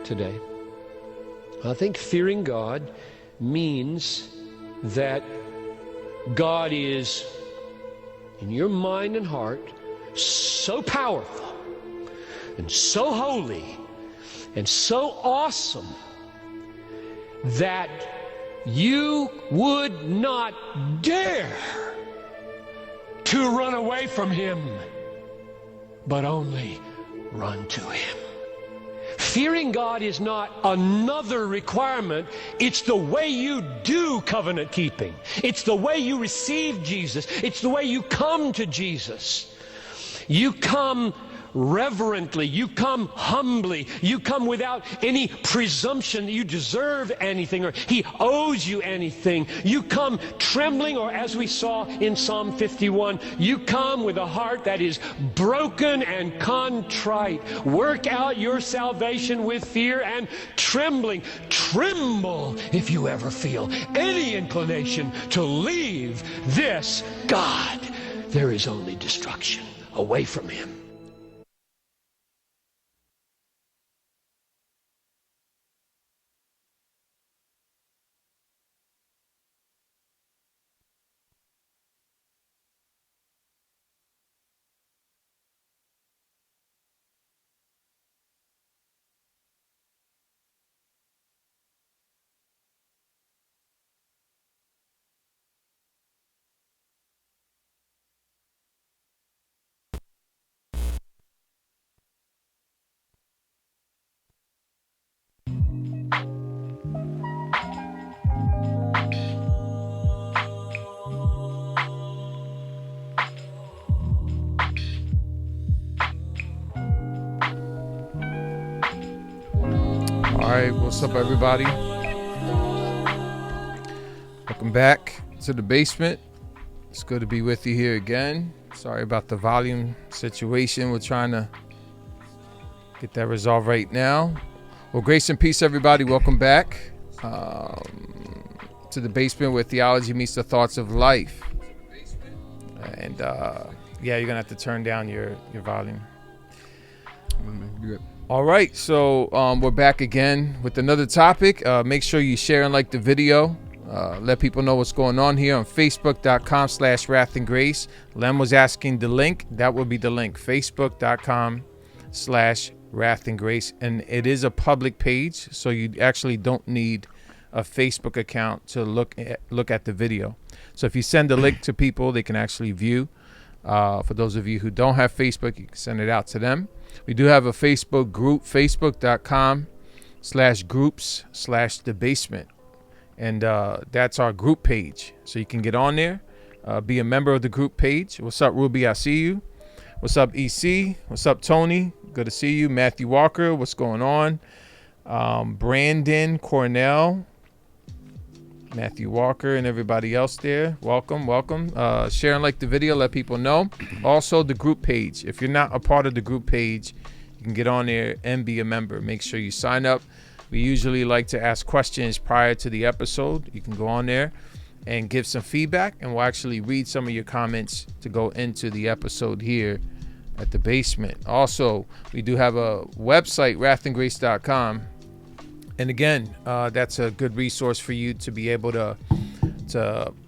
today. I think fearing God means that God is, in your mind and heart, so powerful and so holy and so awesome that you would not dare to run away from Him, but only run to Him. Fearing God is not another requirement. It's the way you do covenant keeping. It's the way you receive Jesus. It's the way you come to Jesus. You come reverently. You come humbly. You come without any presumption that you deserve anything or He owes you anything. You come trembling, or as we saw in Psalm 51, you come with a heart that is broken and contrite. Work out your salvation with fear and trembling. Tremble if you ever feel any inclination to leave this God. There is only destruction away from Him. All right, what's up, everybody? Welcome back to the basement. It's good to be with you here again. Sorry about the volume situation. We're trying to get that resolved right now. Well, grace and peace, everybody. Welcome back to the basement, where theology meets the thoughts of life. And yeah, you're gonna have to turn down your volume. All right, so we're back again with another topic. Make sure you share and like the video. Let people know what's going on here on Facebook.com/Wrath and Grace. Lem was asking the link. That would be the link, Facebook.com/Wrath and Grace. And it is a public page, so you actually don't need a Facebook account to look at the video. So if you send the link to people, they can actually view. For those of you who don't have Facebook, you can send it out to them. We do have a Facebook group, Facebook.com/groups/the basement. And that's our group page. So you can get on there, be a member of the group page. What's up, Ruby? I see you. What's up, EC? What's up, Tony? Good to see you. Matthew Walker, what's going on? Brandon Cornell, Matthew Walker, and everybody else there. Welcome. Share and like the video. Let people know. Also, the group page. If you're not a part of the group page, you can get on there and be a member. Make sure you sign up. We usually like to ask questions prior to the episode. You can go on there and give some feedback, and we'll actually read some of your comments to go into the episode here at the basement. Also, we do have a website, wrathandgrace.com. And again, that's a good resource for you to be able to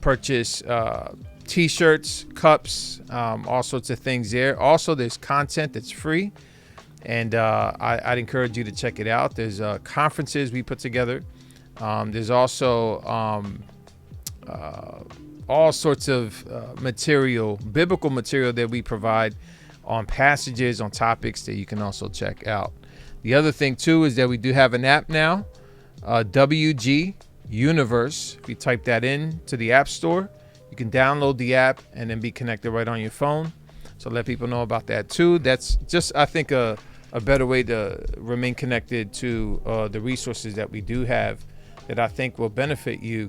purchase t-shirts, cups, all sorts of things there. Also, there's content that's free, and I'd encourage you to check it out. There's conferences we put together. There's also all sorts of material, biblical material that we provide on passages, on topics that you can also check out. The other thing, too, is that we do have an app now, WG Universe. If you type that in to the App Store, you can download the app and then be connected right on your phone. So let people know about that, too. That's just, I think, a better way to remain connected to the resources that we do have that I think will benefit you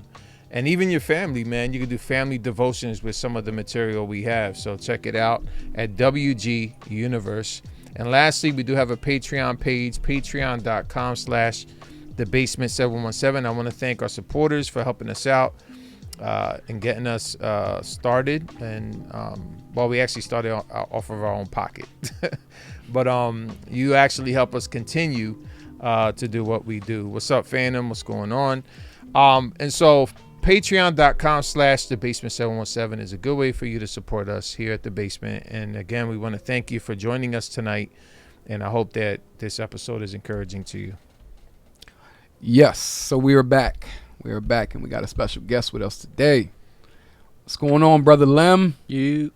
and even your family, man. You can do family devotions with some of the material we have. So check it out at WG Universe. And lastly, we do have a Patreon page, patreon.com/thebasement717. I want to thank our supporters for helping us out and getting us started. And well, we actually started off of our own pocket, but you actually help us continue to do what we do. What's up, fandom? What's going on? And so patreon.com/thebasement717 is a good way for you to support us here at The Basement. And again, we want to thank you for joining us tonight. And I hope that this episode is encouraging to you. Yes, so we are back. We are back, and we got a special guest with us today. What's going on, Brother Lem? You.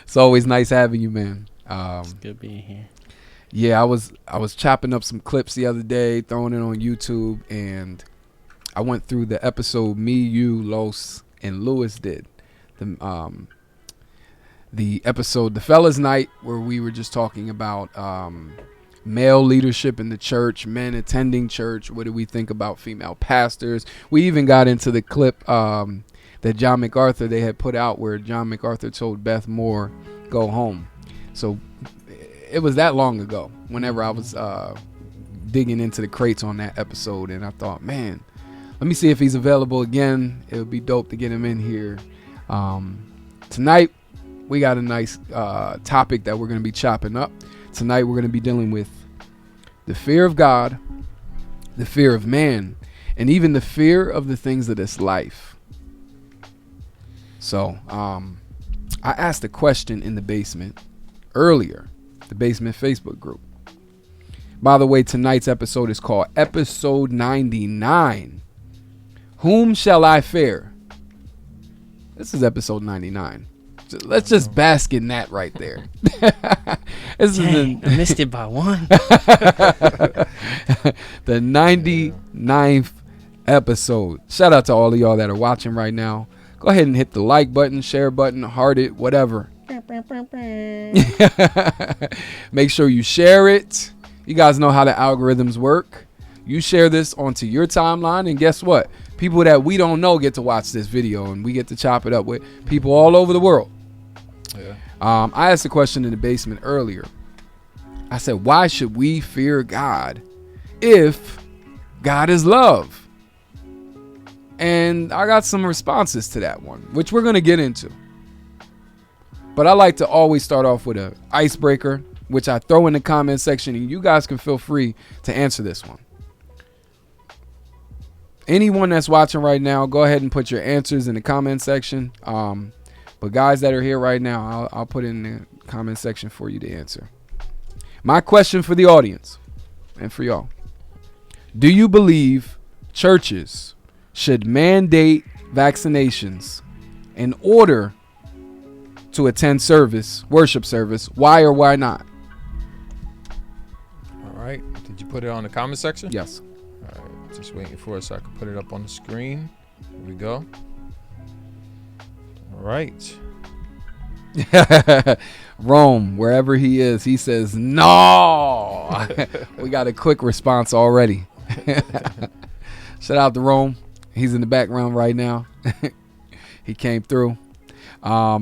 It's always nice having you, man. It's good being here. Yeah, I was chopping up some clips the other day, throwing it on YouTube, and I went through the episode me, you, Los, and Lewis did. The episode, the Fellas Night, where we were just talking about male leadership in the church, men attending church. What do we think about female pastors? We even got into the clip that John MacArthur, they had put out, where John MacArthur told Beth Moore, go home. So it was that long ago, whenever I was digging into the crates on that episode, and I thought, man, let me see if he's available again. It would be dope to get him in here. Tonight, we got a nice topic that we're going to be chopping up. Tonight, we're going to be dealing with the fear of God, the fear of man, and even the fear of the things of this life. So, I asked a question in the basement earlier, the Basement Facebook group. By the way, tonight's episode is called Episode 99. Whom shall I fear? This is episode 99. Let's just bask in that right there. Dang, I missed it by one. The 99th episode. Shout out to all of y'all that are watching right now. Go ahead and hit the like button, share button, heart it, whatever. Make sure you share it. You guys know how the algorithms work. You share this onto your timeline, and guess what? People that we don't know get to watch this video, and we get to chop it up with people all over the world. Yeah. I asked a question in the basement earlier. I said, why should we fear God if God is love? And I got some responses to that one, which we're going to get into. But I like to always start off with an icebreaker, which I throw in the comment section, and you guys can feel free to answer this one. Anyone that's watching right now, go ahead and put your answers in the comment section. But guys that are here right now, I'll put in the comment section for you to answer. My question for the audience and for y'all. Do you believe churches should mandate vaccinations in order to attend service, worship service? Why or why not? All right. Did you put it on the comment section? Yes. All right. Just waiting for it so I can put it up on the screen. Here we go. All right. Rome, wherever he is, he says no. We got a quick response already. Shout out to Rome. He's in the background right now. He came through. Yeah.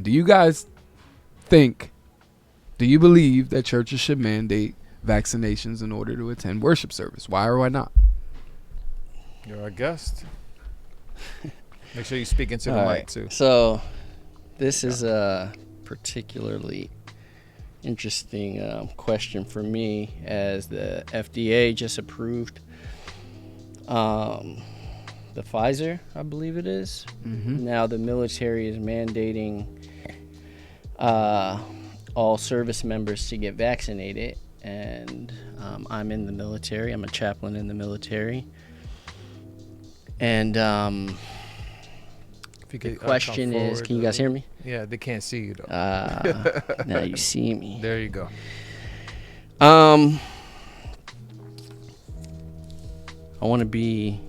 Do you guys do you believe that churches should mandate vaccinations in order to attend worship service? Why or why not? You're our guest. Make sure you speak into the mic too. So this is a particularly interesting question for me, as the FDA just approved the Pfizer, I believe it is. Mm-hmm. Now the military is mandating all service members to get vaccinated, and I'm in the military. I'm a chaplain in the military, and the question is, can you guys hear me? Yeah, they can't see you though. Now you see me. There you go. I want to be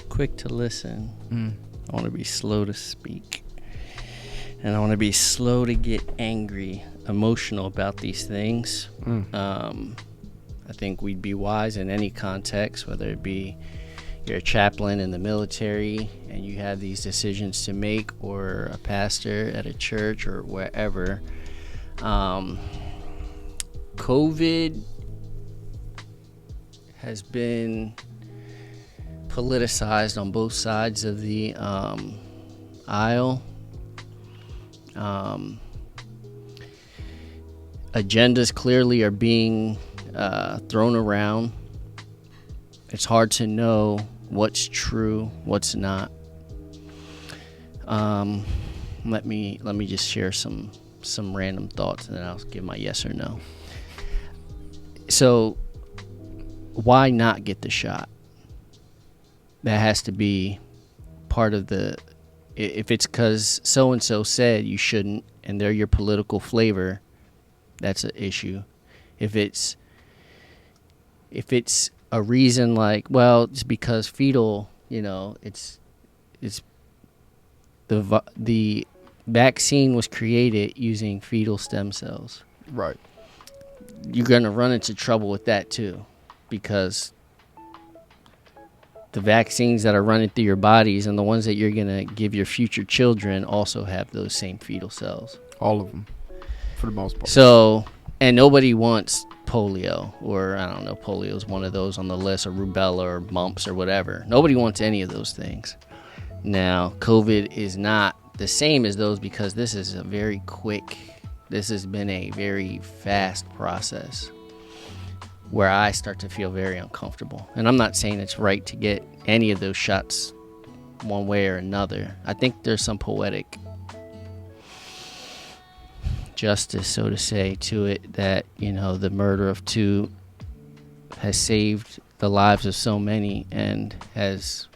quick to listen. I want to be slow to speak. And I want to be slow to get angry, emotional about these things. I think we'd be wise in any context, whether it be you're a chaplain in the military and you have these decisions to make, or a pastor at a church or wherever. COVID has been politicized on both sides of the aisle. agendas clearly are being thrown around. It's hard to know what's true, what's not. Let me just share some random thoughts, and then I'll give my yes or no. So, why not get the shot? That has to be part of the. If it's because so and so said you shouldn't, and they're your political flavor, that's an issue. If it's a reason like, well, it's because fetal, it's the vaccine was created using fetal stem cells. Right. You're going to run into trouble with that too, because the vaccines that are running through your bodies and the ones that you're going to give your future children also have those same fetal cells. All of them, for the most part. So, and nobody wants polio, or I don't know, polio is one of those on the list, or rubella or mumps or whatever. Nobody wants any of those things. Now, COVID is not the same as those because this has been a very fast process where I start to feel very uncomfortable. And I'm not saying it's right to get any of those shots one way or another. I think there's some poetic justice, so to say, to it, that, the murder of 2 has saved the lives of so many and has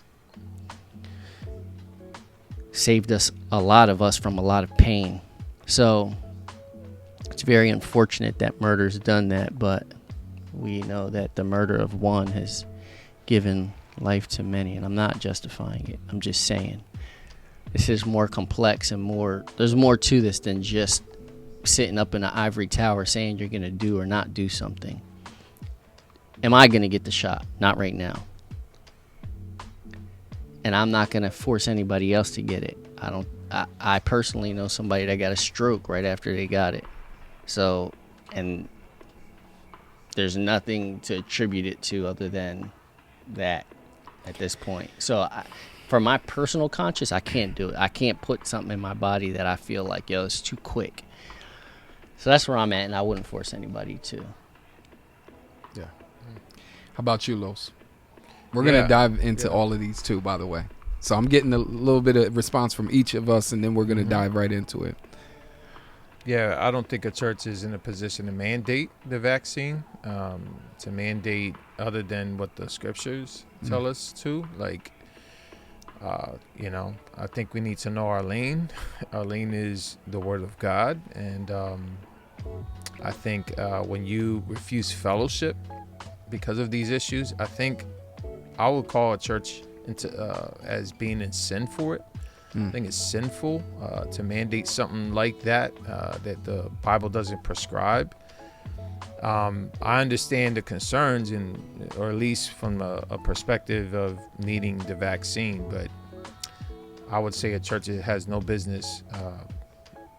saved a lot of us from a lot of pain. So it's very unfortunate that murder's done that, but we know that the murder of 1 has given life to many, and I'm not justifying it. I'm just saying this is more complex and there's more to this than just sitting up in an ivory tower saying you're going to do or not do something. Am I going to get the shot? Not right now. And I'm not going to force anybody else to get it. I personally know somebody that got a stroke right after they got it. So, and there's nothing to attribute it to other than that at this point. So, for my personal conscience, I can't do it. I can't put something in my body that I feel like, it's too quick. So that's where I'm at, and I wouldn't force anybody to. Yeah. How about you, Los? We're going to dive into all of these too, by the way. So I'm getting a little bit of response from each of us, and then we're going to dive right into it. Yeah, I don't think a church is in a position to mandate the vaccine, to mandate other than what the scriptures tell us to. Like, I think we need to know our lane. Our lane is the Word of God. And I think when you refuse fellowship because of these issues, I think I would call a church as being in sin for it. I think it's sinful to mandate something like that that the Bible doesn't prescribe. I understand the concerns, or at least from a perspective of needing the vaccine, but I would say a church has no business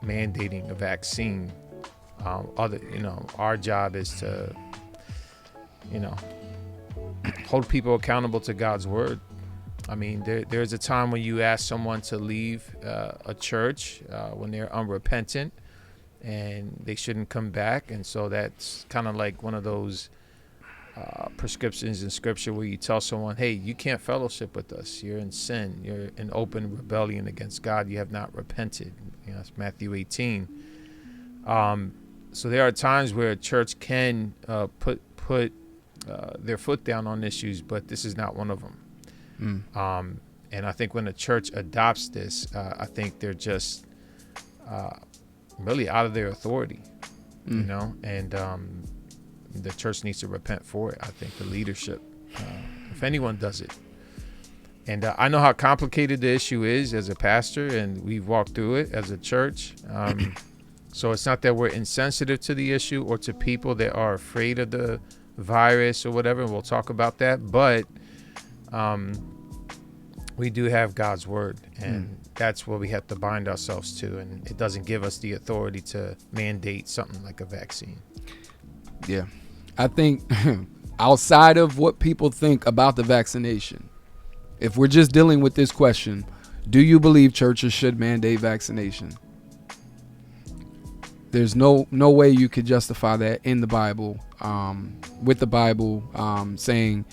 mandating a vaccine. Our job is to, hold people accountable to God's word. I mean, there's a time when you ask someone to leave a church when they're unrepentant and they shouldn't come back. And so that's kind of like one of those prescriptions in scripture where you tell someone, hey, you can't fellowship with us. You're in sin. You're in open rebellion against God. You have not repented. It's Matthew 18. So there are times where a church can put their foot down on issues, but this is not one of them. And I think when the church adopts this, I think they're just really out of their authority, and the church needs to repent for it. I think the leadership, if anyone does it. And I know how complicated the issue is as a pastor, and we've walked through it as a church. So it's not that we're insensitive to the issue or to people that are afraid of the virus or whatever. We'll talk about that. But we do have God's word, and that's what we have to bind ourselves to. And it doesn't give us the authority to mandate something like a vaccine. Yeah. I think outside of what people think about the vaccination, if we're just dealing with this question, do you believe churches should mandate vaccination? There's no way you could justify that in the Bible, with the Bible saying,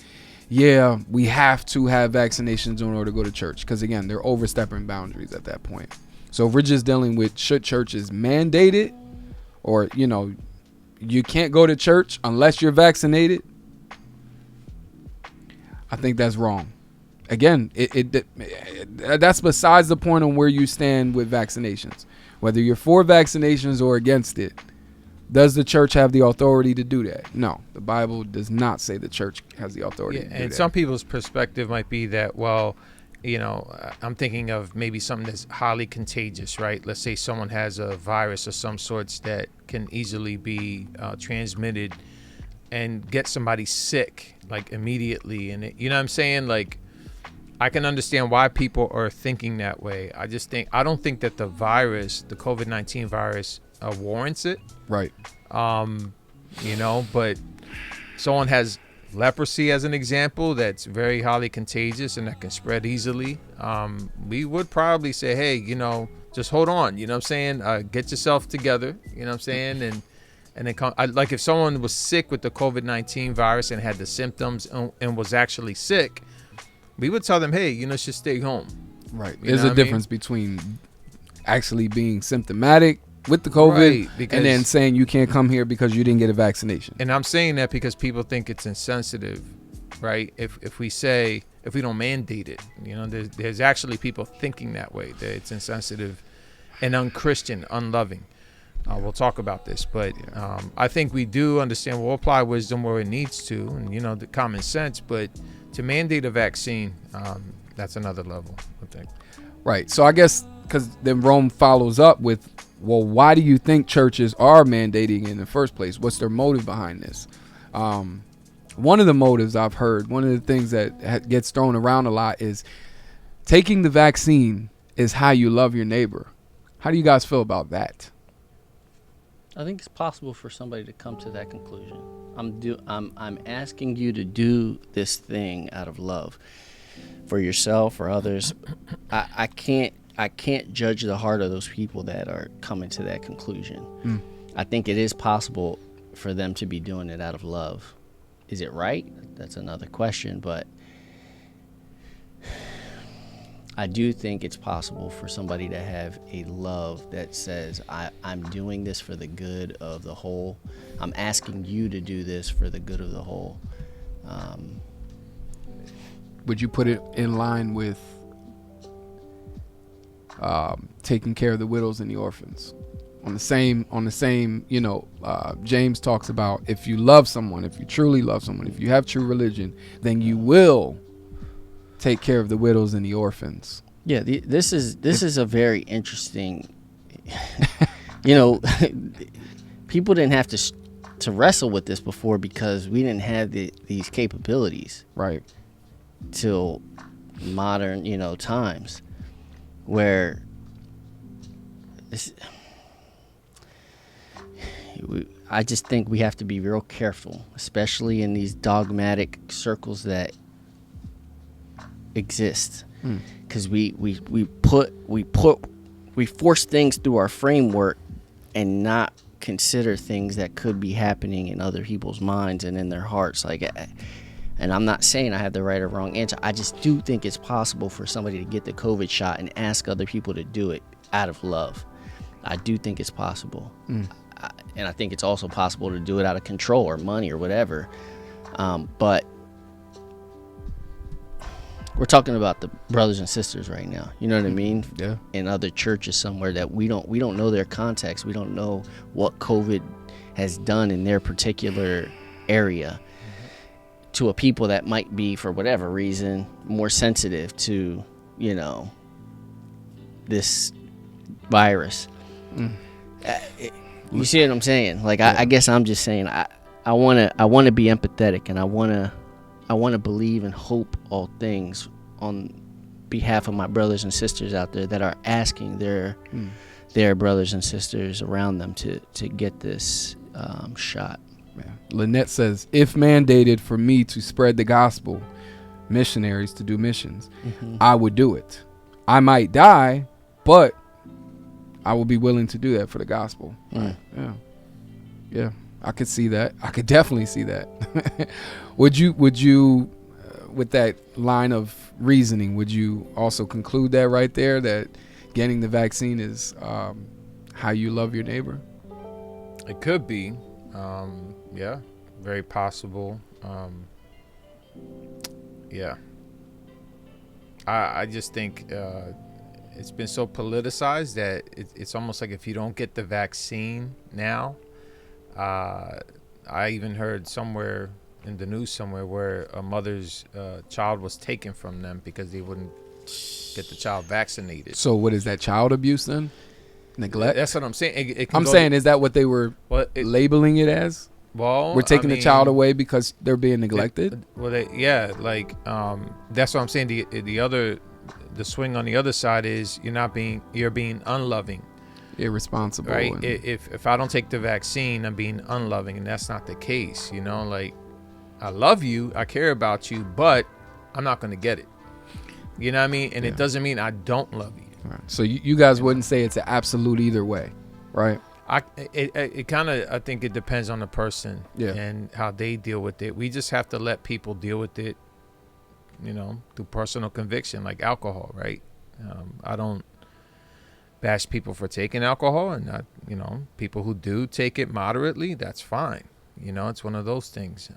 yeah, we have to have vaccinations in order to go to church. Because, again, they're overstepping boundaries at that point. So if we're just dealing with should churches mandate it, or, you can't go to church unless you're vaccinated, I think that's wrong. Again, that's besides the point on where you stand with vaccinations. Whether you're for vaccinations or against it, does the church have the authority to do that? No, the Bible does not say the church has the authority to do that. And some people's perspective might be that, well, I'm thinking of maybe something that's highly contagious, right? Let's say someone has a virus of some sorts that can easily be transmitted and get somebody sick, like, immediately. And you know what I'm saying? Like, I can understand why people are thinking that way. I don't think that the virus, the COVID-19 virus, warrants it. Right. But someone has leprosy as an example that's very highly contagious and that can spread easily. We would probably say, hey, just hold on. You know what I'm saying? Get yourself together. You know what I'm saying? And then come. Like if someone was sick with the COVID-19 virus and had the symptoms and was actually sick, we would tell them, hey, should stay home. Right. There's a difference between actually being symptomatic with the COVID, right, and then saying you can't come here because you didn't get a vaccination. And I'm saying that because people think it's insensitive, right? If we don't mandate it, there's actually people thinking that way, that it's insensitive and unchristian, unloving. We'll talk about this, but I think we do understand. We'll apply wisdom where it needs to, and the common sense. But to mandate a vaccine, that's another level, I think. Right. So I guess because then Rome follows up with, well, why do you think churches are mandating in the first place? What's their motive behind this? One of the motives I've heard, one of the things that gets thrown around a lot is taking the vaccine is how you love your neighbor. How do you guys feel about that? I think it's possible for somebody to come to that conclusion. I'm asking you to do this thing out of love for yourself or others. I can't judge the heart of those people that are coming to that conclusion. I think it is possible for them to be doing it out of love. Is it right? That's another question, but I do think it's possible for somebody to have a love that says, I'm doing this for the good of the whole. I'm asking you to do this for the good of the whole. Would you put it in line with taking care of the widows and the orphans? On the same, James talks about, if you love someone, if you truly love someone, if you have true religion, then you will take care of the widows and the orphans. Yeah, this is a very interesting. People didn't have to wrestle with this before because we didn't have these capabilities, right? Till modern, times, where I just think we have to be real careful, especially in these dogmatic circles that exist, because we force things through our framework and not consider things that could be happening in other people's minds and in their hearts. And I'm not saying I have the right or wrong answer. I just do think it's possible for somebody to get the COVID shot and ask other people to do it out of love. I do think it's possible. And I think it's also possible to do it out of control or money or whatever. But we're talking about the brothers and sisters right now. You know what I mean? Yeah. In other churches somewhere that we don't know their context. We don't know what COVID has done in their particular area to a people that might be, for whatever reason, more sensitive to, this virus. You see what I'm saying? I guess I'm just saying I want to be empathetic, and I want to believe and hope all things on behalf of my brothers and sisters out there that are asking their brothers and sisters around them to get this shot. Yeah. Lynette says, if mandated for me to spread the gospel, missionaries to do missions, I would do it. I might die, but I would be willing to do that for the gospel. Right? Yeah, I could see that. I could definitely see that. Would you with that line of reasoning, would you also conclude that right there, that getting the vaccine is how you love your neighbor? It could be. Yeah, very possible. Yeah. I just think it's been so politicized that it's almost like if you don't get the vaccine now, I even heard somewhere in the news somewhere where a mother's child was taken from them because they wouldn't get the child vaccinated. So what is that, child abuse then? Neglect? That's what I'm saying. I'm saying, is that what they were labeling it as? Well, we're taking the child away because they're being neglected. That's what I'm saying. The swing on the other side is you're being unloving, irresponsible, right? If I don't take the vaccine, I'm being unloving, and that's not the case. Like, I love you, I care about you, but I'm not going to get it. You know what I mean? And it doesn't mean I don't love you. Right. So you guys wouldn't say it's an absolute either way, right? It kind of, I think it depends on the person and how they deal with it. We just have to let people deal with it, through personal conviction, like alcohol, right? I don't bash people for taking alcohol, and not, people who do take it moderately, that's fine. It's one of those things.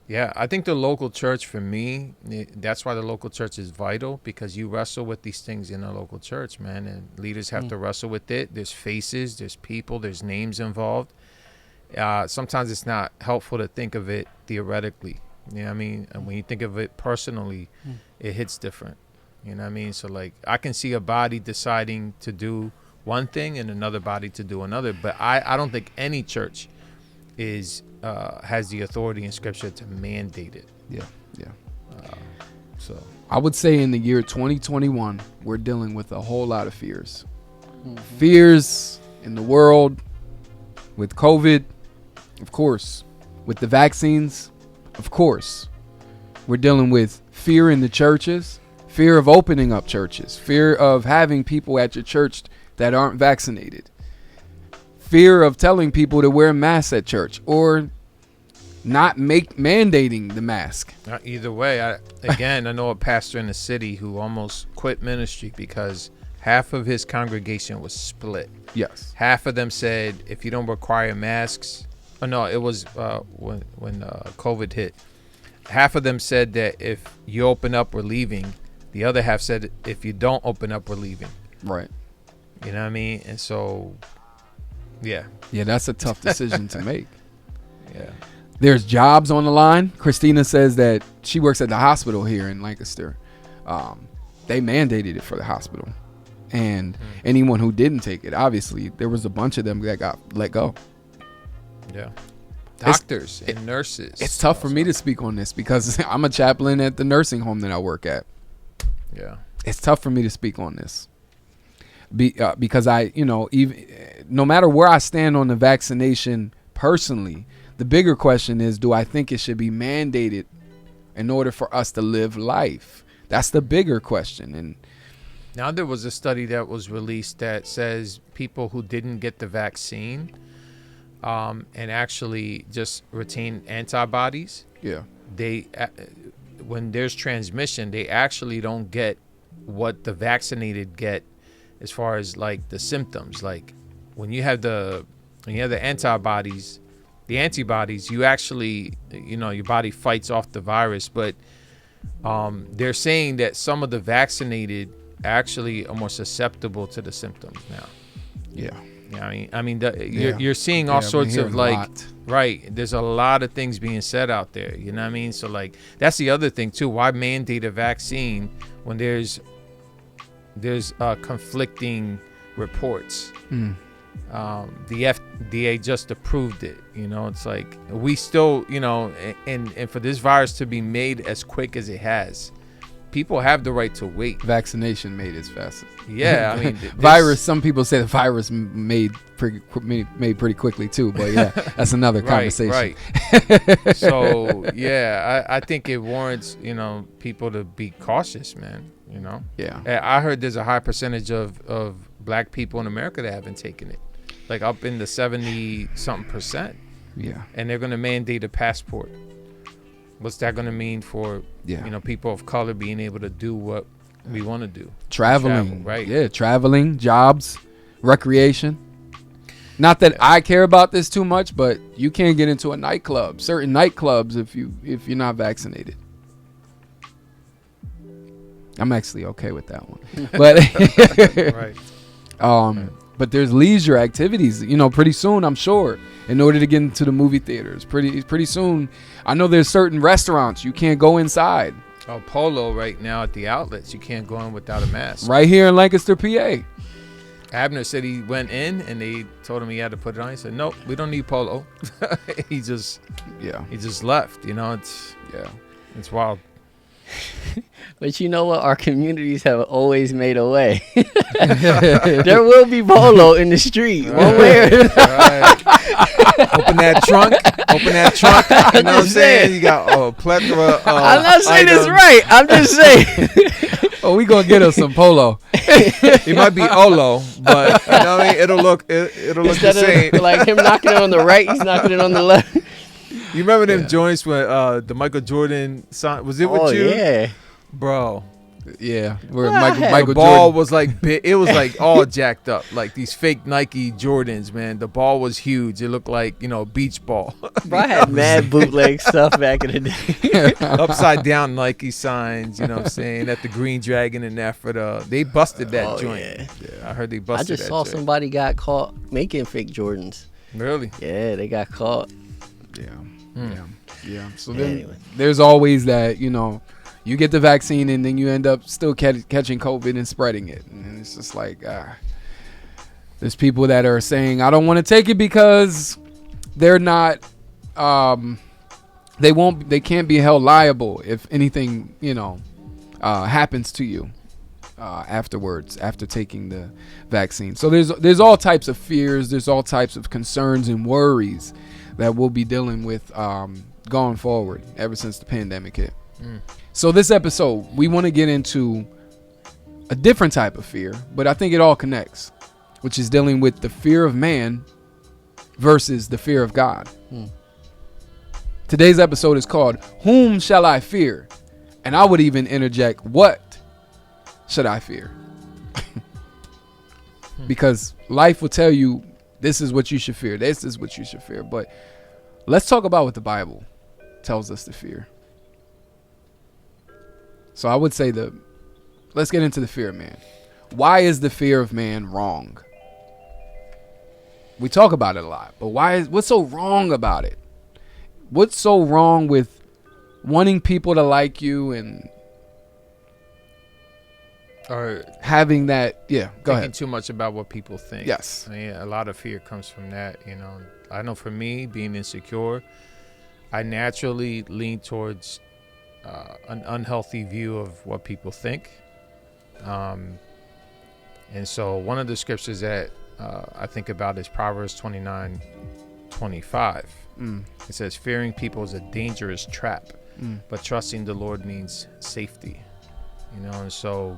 I think the local church, for me, that's why the local church is vital, because you wrestle with these things in a local church, man, and leaders have to wrestle with it. There's faces, there's people, there's names involved. Sometimes it's not helpful to think of it theoretically. You know what I mean? And when you think of it personally, it hits different. You know what I mean? So, like, I can see a body deciding to do one thing and another body to do another, but I don't think any church has the authority in Scripture to mandate it. Yeah. So I would say in the year 2021, we're dealing with a whole lot of fears. Fears in the world, with COVID, of course, with the vaccines, of course. We're dealing with fear in the churches, fear of opening up churches, fear of having people at your church that aren't vaccinated, fear of telling people to wear masks at church, or not mandating the mask. Either way, I know a pastor in the city who almost quit ministry because half of his congregation was split. Yes. Half of them said, if you don't require masks, it was when COVID hit. Half of them said that if you open up, we're leaving. The other half said, if you don't open up, we're leaving. Right. You know what I mean? And so, yeah, that's a tough decision to make. Yeah. There's jobs on the line. Christina says that she works at the hospital here in Lancaster. They mandated it for the hospital. And anyone who didn't take it, obviously, there was a bunch of them that got let go. Yeah. Doctors and nurses. It's tough for me to speak on this because I'm a chaplain at the nursing home that I work at. Yeah. It's tough for me to speak on this. Because even no matter where I stand on the vaccination personally, the bigger question is, do I think it should be mandated in order for us to live life? That's the bigger question. And now there was a study that was released that says people who didn't get the vaccine and actually just retain antibodies, they when there's transmission, they actually don't get what the vaccinated get as far as like the symptoms. Like when you have the antibodies, you actually, your body fights off the virus, but they're saying that some of the vaccinated actually are more susceptible to the symptoms now. Yeah. You're seeing all sorts of right. There's a lot of things being said out there. You know what I mean? So like, that's the other thing too. Why mandate a vaccine when there's conflicting reports? The FDA just approved it. It's like we still, and for this virus to be made as quick as it has, people have the right to wait. Vaccination made as fast. Yeah, virus. Some people say the virus made pretty quickly too, but yeah, that's another conversation. Right. So yeah, I think it warrants people to be cautious, man. Yeah. I heard there's a high percentage of black people in America that haven't taken it, like up in the 70-something%. Yeah. And they're going to mandate a passport. What's that going to mean for people of color being able to do what we want to do? Traveling, Travel, right? Yeah, traveling, jobs, recreation. Not that I care about this too much, but you can't get into a nightclub, certain nightclubs, if you're not vaccinated. I'm actually okay with that one, but Right. But there's leisure activities, pretty soon, I'm sure, in order to get into the movie theaters. Pretty soon, I know there's certain restaurants you can't go inside. Oh, Polo right now at the outlets, you can't go in without a mask. Right here in Lancaster, PA. Abner said he went in and they told him he had to put it on. He said, "Nope, we don't need Polo." he just left. It's wild. But you know what? Our communities have always made a way. There will be Polo in the street. One way or Open that trunk. You know what I'm saying? You got a plethora of I'm not saying items. it's right. I'm just saying. Oh, we gonna get us some Polo. It might be Olo, but you know what I mean? It'll look the Instead same. of like him knocking it on the right, he's knocking it on the left. You remember them joints when the Michael Jordan song? Was it with you? Yeah. Bro. Yeah, where Well, I Michael, had- Michael The ball Jordan. was like big. It was like all jacked up, like these fake Nike Jordans, man. The ball was huge. It looked like a beach ball. Bro, I had mad bootleg stuff back in the day. Upside down Nike signs. You know what I'm saying? At the Green Dragon in Ephrata, they busted that joint. Yeah. I heard they I busted just that saw joint. somebody got caught making fake Jordans. Really? Yeah, they got caught. Yeah. So then Anyway. there's always that, you get the vaccine and then you end up still catching COVID and spreading it. And it's just like, there's people that are saying, I don't want to take it because they're not, they can't be held liable if anything, happens to you afterwards, after taking the vaccine. So there's all types of fears. There's all types of concerns and worries that we'll be dealing with going forward ever since the pandemic hit. So this episode, we want to get into a different type of fear, but I think it all connects, which is dealing with the fear of man versus the fear of God. Today's episode is called Whom Shall I Fear? And I would even interject, what should I fear? Because life will tell you this is what you should fear. This is what you should fear. But let's talk about what the Bible tells us to fear. So I would say let's get into the fear of man. Why is the fear of man wrong? We talk about it a lot, but what's so wrong about it? What's so wrong with wanting people to like you and Or having that? Yeah, go thinking ahead. too much about what people think. Yes. I mean, a lot of fear comes from that. I know for me, being insecure, I naturally lean towards an unhealthy view of what people think. And so one of the scriptures that I think about is Proverbs 29:25. It says, fearing people is a dangerous trap, but trusting the Lord means safety. And so,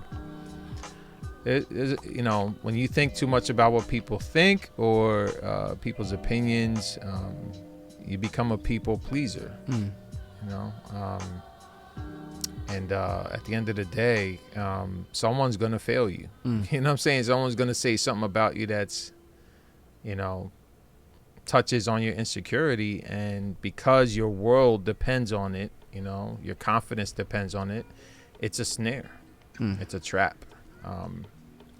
when you think too much about what people think or people's opinions, you become a people pleaser. And at the end of the day, someone's going to fail you. You know what I'm saying? Someone's going to say something about you that's, touches on your insecurity. And because your world depends on it, your confidence depends on it, it's a snare. It's a trap. And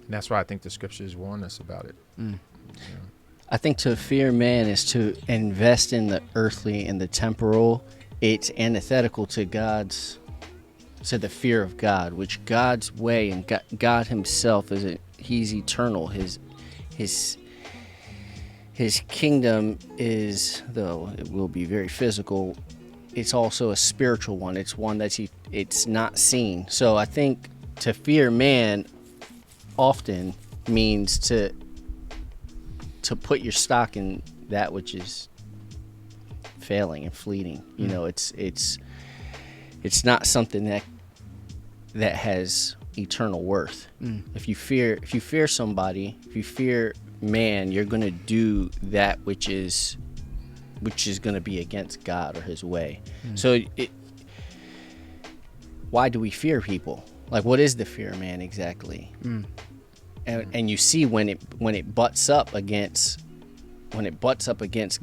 that's why I think the scriptures warn us about it. I think to fear man is to invest in the earthly and the temporal. It's antithetical to the fear of God, which God's way and God himself he's eternal. His kingdom is, though it will be very physical, it's also a spiritual one. It's one it's not seen. So I think to fear man often means to put your stock in that which is failing and fleeting. It's not something that has eternal worth. If you fear somebody, if you fear man, you're going to do that which is going to be against God or his way. So why do we fear people? Like, what is the fear of man exactly? And you see when it butts up against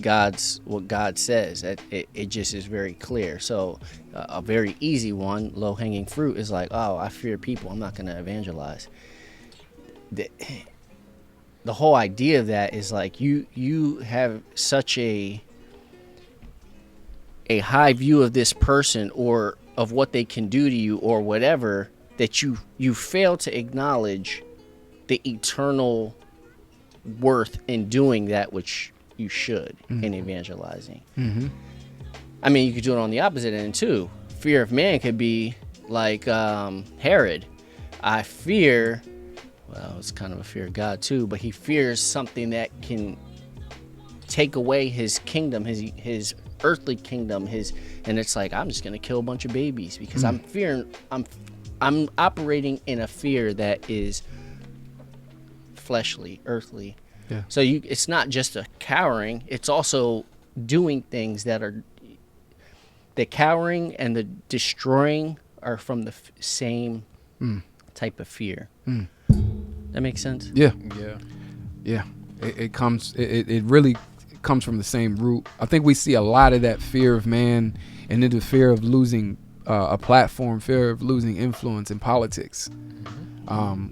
God's, what God says, it just is very clear. So a very easy one, low-hanging fruit, is like, oh, I fear people, I'm not going to evangelize. The whole idea of that is like you have such a high view of this person or of what they can do to you or whatever, that you fail to acknowledge the eternal worth in doing that which you should in evangelizing. I mean, you could do it on the opposite end too. Fear of man could be like Herod. I fear, well, it's kind of a fear of God too, but he fears something that can take away his kingdom, his earthly kingdom, and it's like, I'm just gonna kill a bunch of babies because I'm operating in a fear that is fleshly, earthly. Yeah. So it's not just a cowering, it's also doing things that are, the cowering and the destroying are from the same type of fear. That makes sense? Yeah. It really comes from the same root. I think we see a lot of that fear of man, and then the fear of losing a platform, fear of losing influence in politics,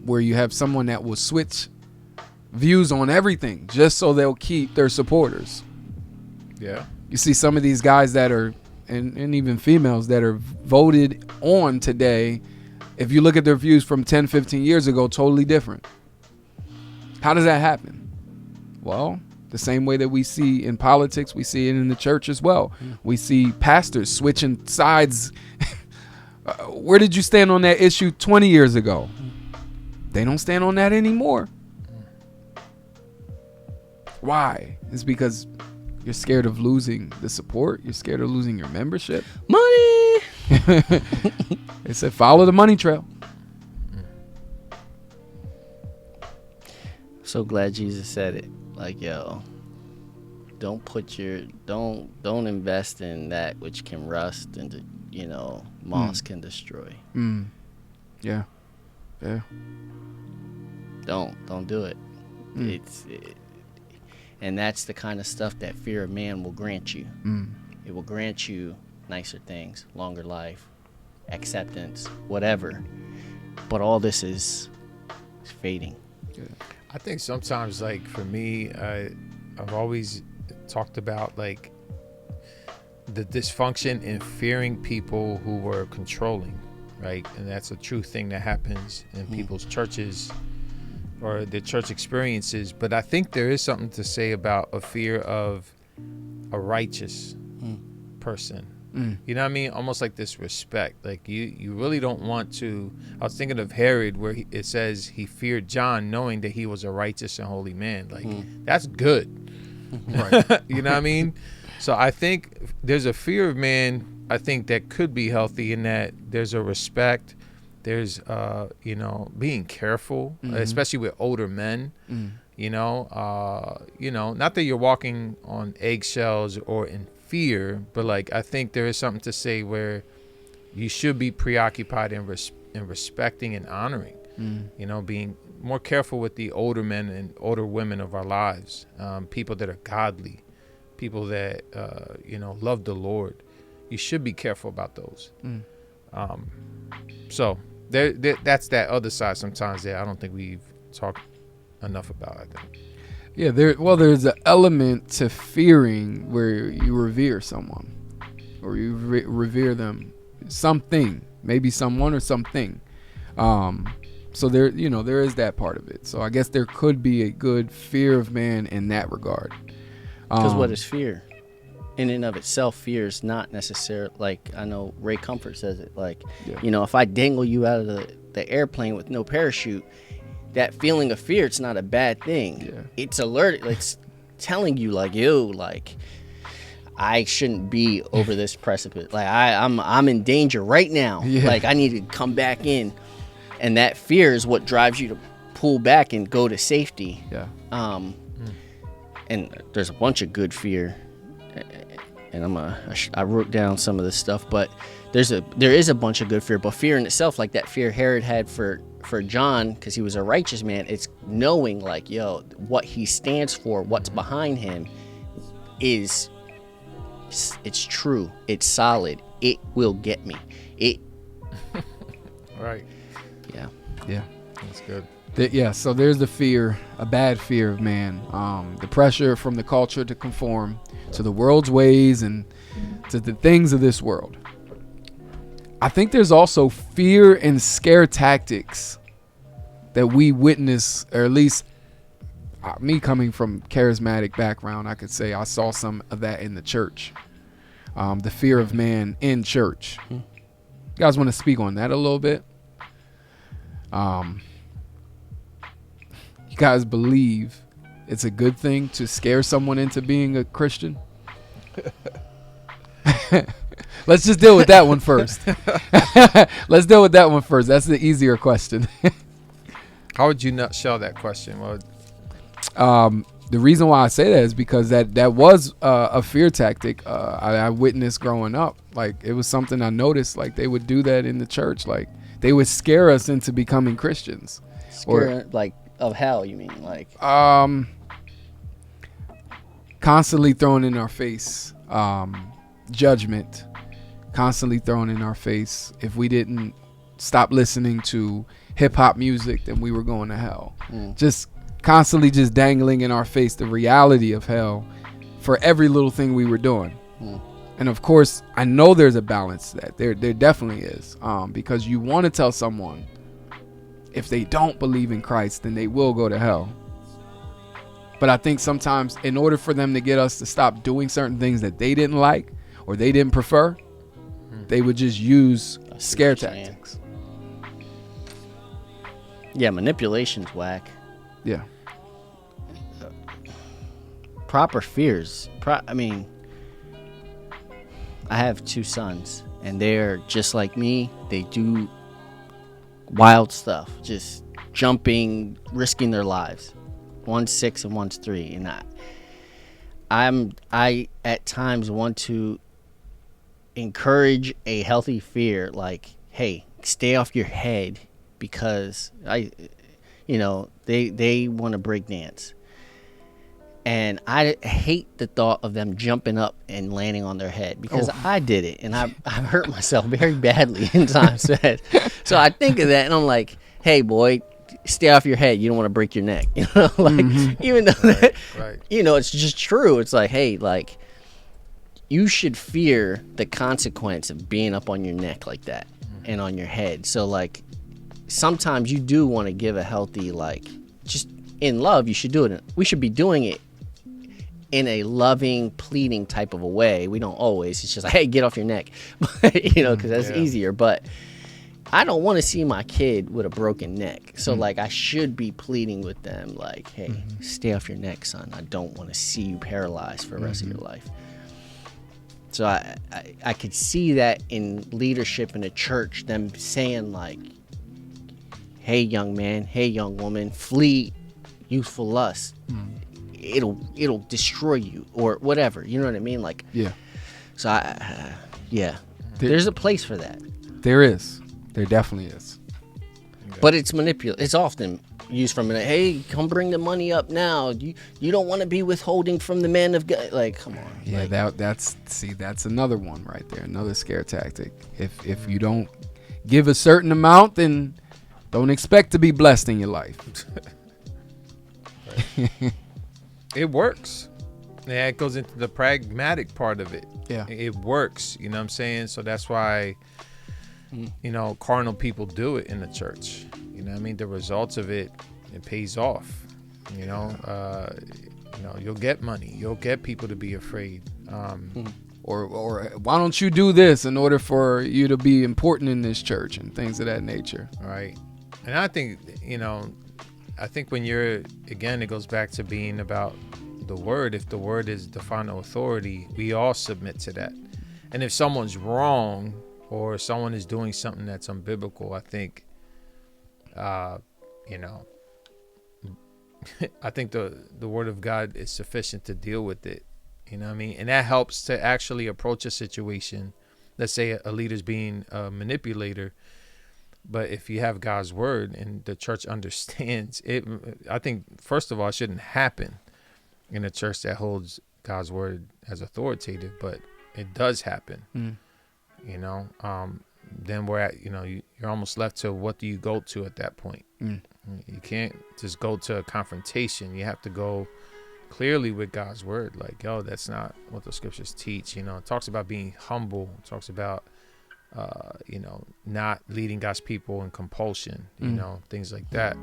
where you have someone that will switch views on everything just so they'll keep their supporters. Yeah. You see some of these guys that are, and even females that are voted on today, if you look at their views from 10, 15 years ago, totally different. How does that happen? Well, the same way that we see in politics, we see it in the church as well. We see pastors switching sides. Where did you stand on that issue 20 years ago? They don't stand on that anymore. Why? It's because you're scared of losing the support. You're scared of losing your membership. Money! They said follow the money trail. So glad Jesus said it. Like, yo, don't invest in that which can rust and, moss can destroy. Yeah. Don't do it. And that's the kind of stuff that fear of man will grant you. It will grant you nicer things, longer life, acceptance, whatever. But all this is fading. I think sometimes, like, for me, I've always talked about, like, the dysfunction in fearing people who were controlling, right? And that's a true thing that happens in people's churches or their church experiences. But I think there is something to say about a fear of a righteous person. You know what I mean? Almost like this respect. Like you really don't want to. I was thinking of Herod, where it says he feared John, knowing that he was a righteous and holy man. Like that's good. Right. You know what I mean? So I think there's a fear of man, I think, that could be healthy, in that there's a respect. There's being careful, especially with older men. Not that you're walking on eggshells or in fear, but like I think there is something to say where you should be preoccupied in respecting and honoring. Being more careful with the older men and older women of our lives, people that are godly, people that love the Lord. You should be careful about those. So that's that other side sometimes that I don't think we've talked enough about, I think. Yeah, there's an element to fearing where you revere someone, or you revere them, something, maybe someone or something. So there is that part of it. So I guess there could be a good fear of man in that regard. Because what is fear? In and of itself, fear is not necessarily, like, I know Ray Comfort says it, like, if I dangle you out of the airplane with no parachute, that feeling of fear, it's not a bad thing. Yeah. It's alert. It's telling you, like, I shouldn't be over this precipice. Like I'm in danger right now. Yeah. Like I need to come back in. And that fear is what drives you to pull back and go to safety. Yeah. And there's a bunch of good fear, and I wrote down some of this stuff, but there is a bunch of good fear. But fear in itself, like that fear Herod had for John, because he was a righteous man, it's knowing like, yo, what he stands for, what's behind him, it's true, it's solid, it will get me. Right. Yeah. That's good. So there's the fear, a bad fear of man, the pressure from the culture to conform to the world's ways and to the things of this world. I think there's also fear and scare tactics that we witness, or at least me coming from charismatic background, I could say I saw some of that in the church. The fear of man in church. You guys want to speak on that a little bit? You guys believe it's a good thing to scare someone into being a Christian? Let's just deal with that one first. Let's deal with that one first. That's the easier question. How would you nutshell that question? Well, the reason why I say that is because that was a fear tactic I witnessed growing up. Like, it was something I noticed. Like, they would do that in the church. Like, they would scare us into becoming Christians. Like, of hell, you mean? Like, constantly throwing in our face judgment, constantly thrown in our face. If we didn't stop listening to hip hop music, then we were going to hell. Just constantly just dangling in our face the reality of hell for every little thing we were doing. And of course, I know there's a balance to that. There definitely is, because you want to tell someone if they don't believe in Christ, then they will go to hell. But I think sometimes in order for them to get us to stop doing certain things that they didn't like or they didn't prefer, they would just use scare tactics. Yeah, manipulation's whack. Yeah. Proper fears. I mean, I have 2 sons, and they're just like me. They do wild stuff, just jumping, risking their lives. One's 6 and one's 3, and I at times want to encourage a healthy fear, like, hey, stay off your head, because they want to break dance, and I hate the thought of them jumping up and landing on their head, because I did it, and I've hurt myself very badly in times past. So I think of that, and I'm like, hey, boy, stay off your head. You don't want to break your neck. Even though that, it's just true. It's like, hey, like, you should fear the consequence of being up on your neck like that and on your head. So, like, sometimes you do want to give a healthy, like, just in love, you should do it. We should be doing it in a loving, pleading type of a way. We don't always. It's just like, hey, get off your neck, because that's easier. But I don't want to see my kid with a broken neck. So, like, I should be pleading with them, like, hey, stay off your neck, son. I don't want to see you paralyzed for the rest of your life. So I could see that in leadership in a church, them saying, like, hey, young man, hey, young woman, flee youthful lust. It'll destroy you, or whatever. You know what I mean? Like, yeah. So there's a place for that. There is. There definitely is. But it's It's often used from hey, come bring the money up now. You don't want to be withholding from the man of God. Like, come on. Yeah, like, that's another one right there. Another scare tactic. If you don't give a certain amount, then don't expect to be blessed in your life. It works. Yeah, it goes into the pragmatic part of it. Yeah. It works, you know what I'm saying? So that's why, carnal people do it in the church. You know what I mean? The results of it pays off. You'll get money. You'll get people to be afraid. Or why don't you do this in order for you to be important in this church and things of that nature. Right. And I think, when it goes back to being about the word. If the word is the final authority, we all submit to that. And if someone's wrong or someone is doing something that's unbiblical, I think You know, I think the word of God is sufficient to deal with it. You know what I mean? And that helps to actually approach a situation. Let's say a leader's being a manipulator, but if you have God's word and the church understands it, I think first of all, it shouldn't happen in a church that holds God's word as authoritative, but it does happen. You know, then we're at, you're almost left to what do you go to at that point? You can't just go to a confrontation. You have to go clearly with God's word. Like, yo, that's not what the scriptures teach. You know, it talks about being humble. It talks about, not leading God's people in compulsion, things like that.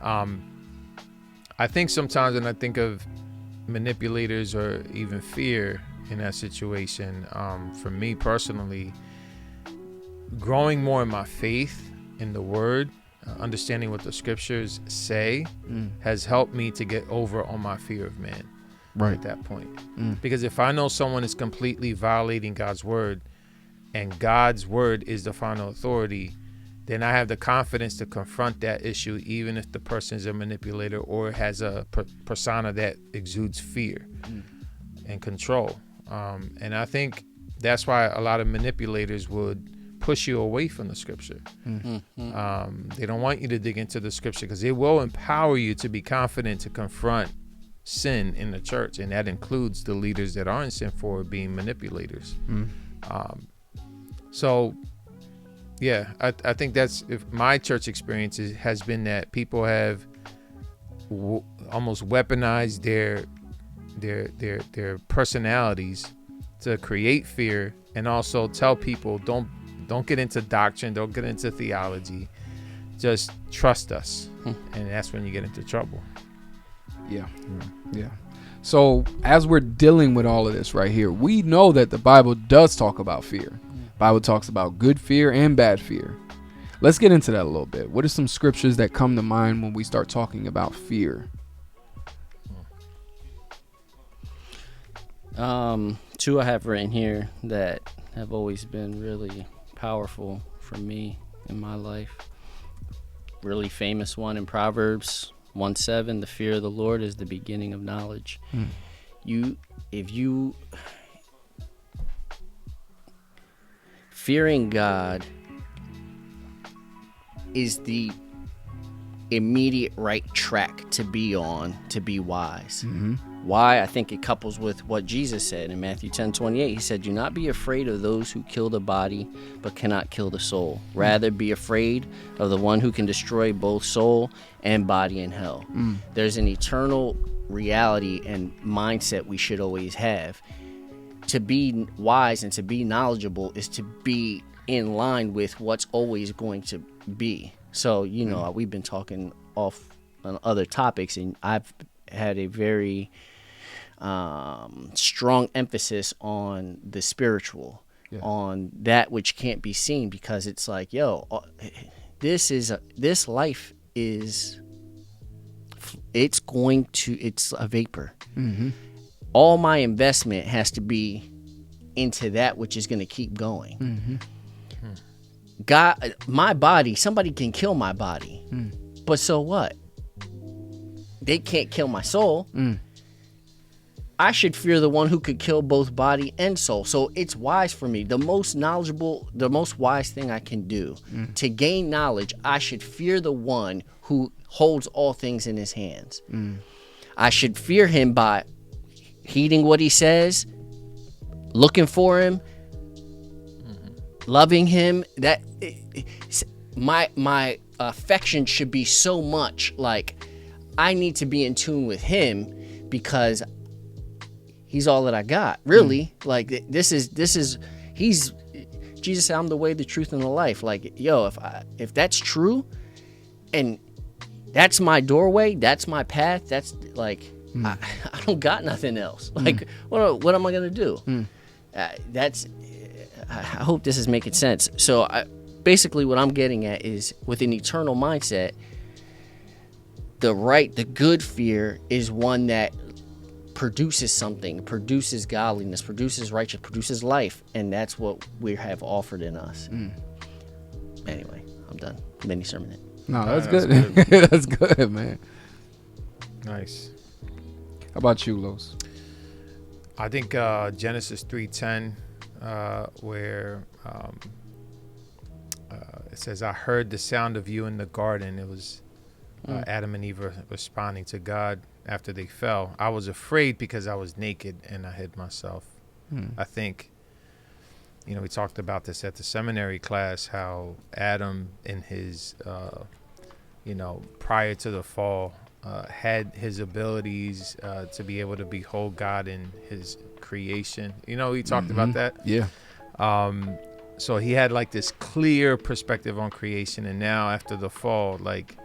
I think sometimes when I think of manipulators or even fear in that situation, for me personally, growing more in my faith in the word, understanding what the scriptures say has helped me to get over on my fear of man at that point. Because if I know someone is completely violating God's word and God's word is the final authority, then I have the confidence to confront that issue, even if the person is a manipulator or has a persona that exudes fear and control. And I think that's why a lot of manipulators would push you away from the scripture. They don't want you to dig into the scripture because it will empower you to be confident to confront sin in the church, and that includes the leaders that are in sin for being manipulators. So yeah, I think that's, if my church experience has been that people have almost weaponized their personalities to create fear, and also tell people don't get into doctrine, don't get into theology, just trust us. And that's when you get into trouble. Yeah. So as we're dealing with all of this right here, we know that the Bible does talk about fear. Bible talks about good fear and bad fear. Let's get into that a little bit. What are some scriptures that come to mind when we start talking about fear? Two I have written here that have always been really powerful for me in my life. Really famous one in Proverbs 1:7, the fear of the Lord is the beginning of knowledge. Fearing God is the immediate right track to be on, to be wise. Why? I think it couples with what Jesus said in Matthew 10:28. He said, do not be afraid of those who kill the body but cannot kill the soul. Rather be afraid of the one who can destroy both soul and body in hell. There's an eternal reality and mindset we should always have. To be wise and to be knowledgeable is to be in line with what's always going to be. So, we've been talking off on other topics, and I've had a very strong emphasis on the spiritual, on that which can't be seen, because it's like, this life is, it's a vapor. All my investment has to be into that which is going to keep going. God, my body, somebody can kill my body, but so what? They can't kill my soul. I should fear the one who could kill both body and soul. So it's wise for me. The most knowledgeable, the most wise thing I can do to gain knowledge, I should fear the one who holds all things in his hands. I should fear him by heeding what he says, looking for him, loving him. That my affection should be so much like I need to be in tune with him, because he's all that I got, really. Like Jesus said, I'm the way, the truth, and the life. Like, if that's true, and that's my doorway, that's my path, that's like, I don't got nothing else. Like, what am I gonna do? I hope this is making sense. So basically what I'm getting at is, with an eternal mindset, the good fear is one that produces something, produces godliness, produces righteousness, produces life, and that's what we have offered in us. Anyway, I'm done. Mini sermon. No, that's That's good. good. That's good, man. Nice. How about you, Los? I think Genesis 3:10, where it says, "I heard the sound of you in the garden." It was Adam and Eve responding to God after they fell. I was afraid because I was naked and I hid myself. I think, we talked about this at the seminary class, how Adam in his, prior to the fall, had his abilities to be able to behold God in his creation. We talked about that. Yeah. So he had like this clear perspective on creation, and now after the fall, like,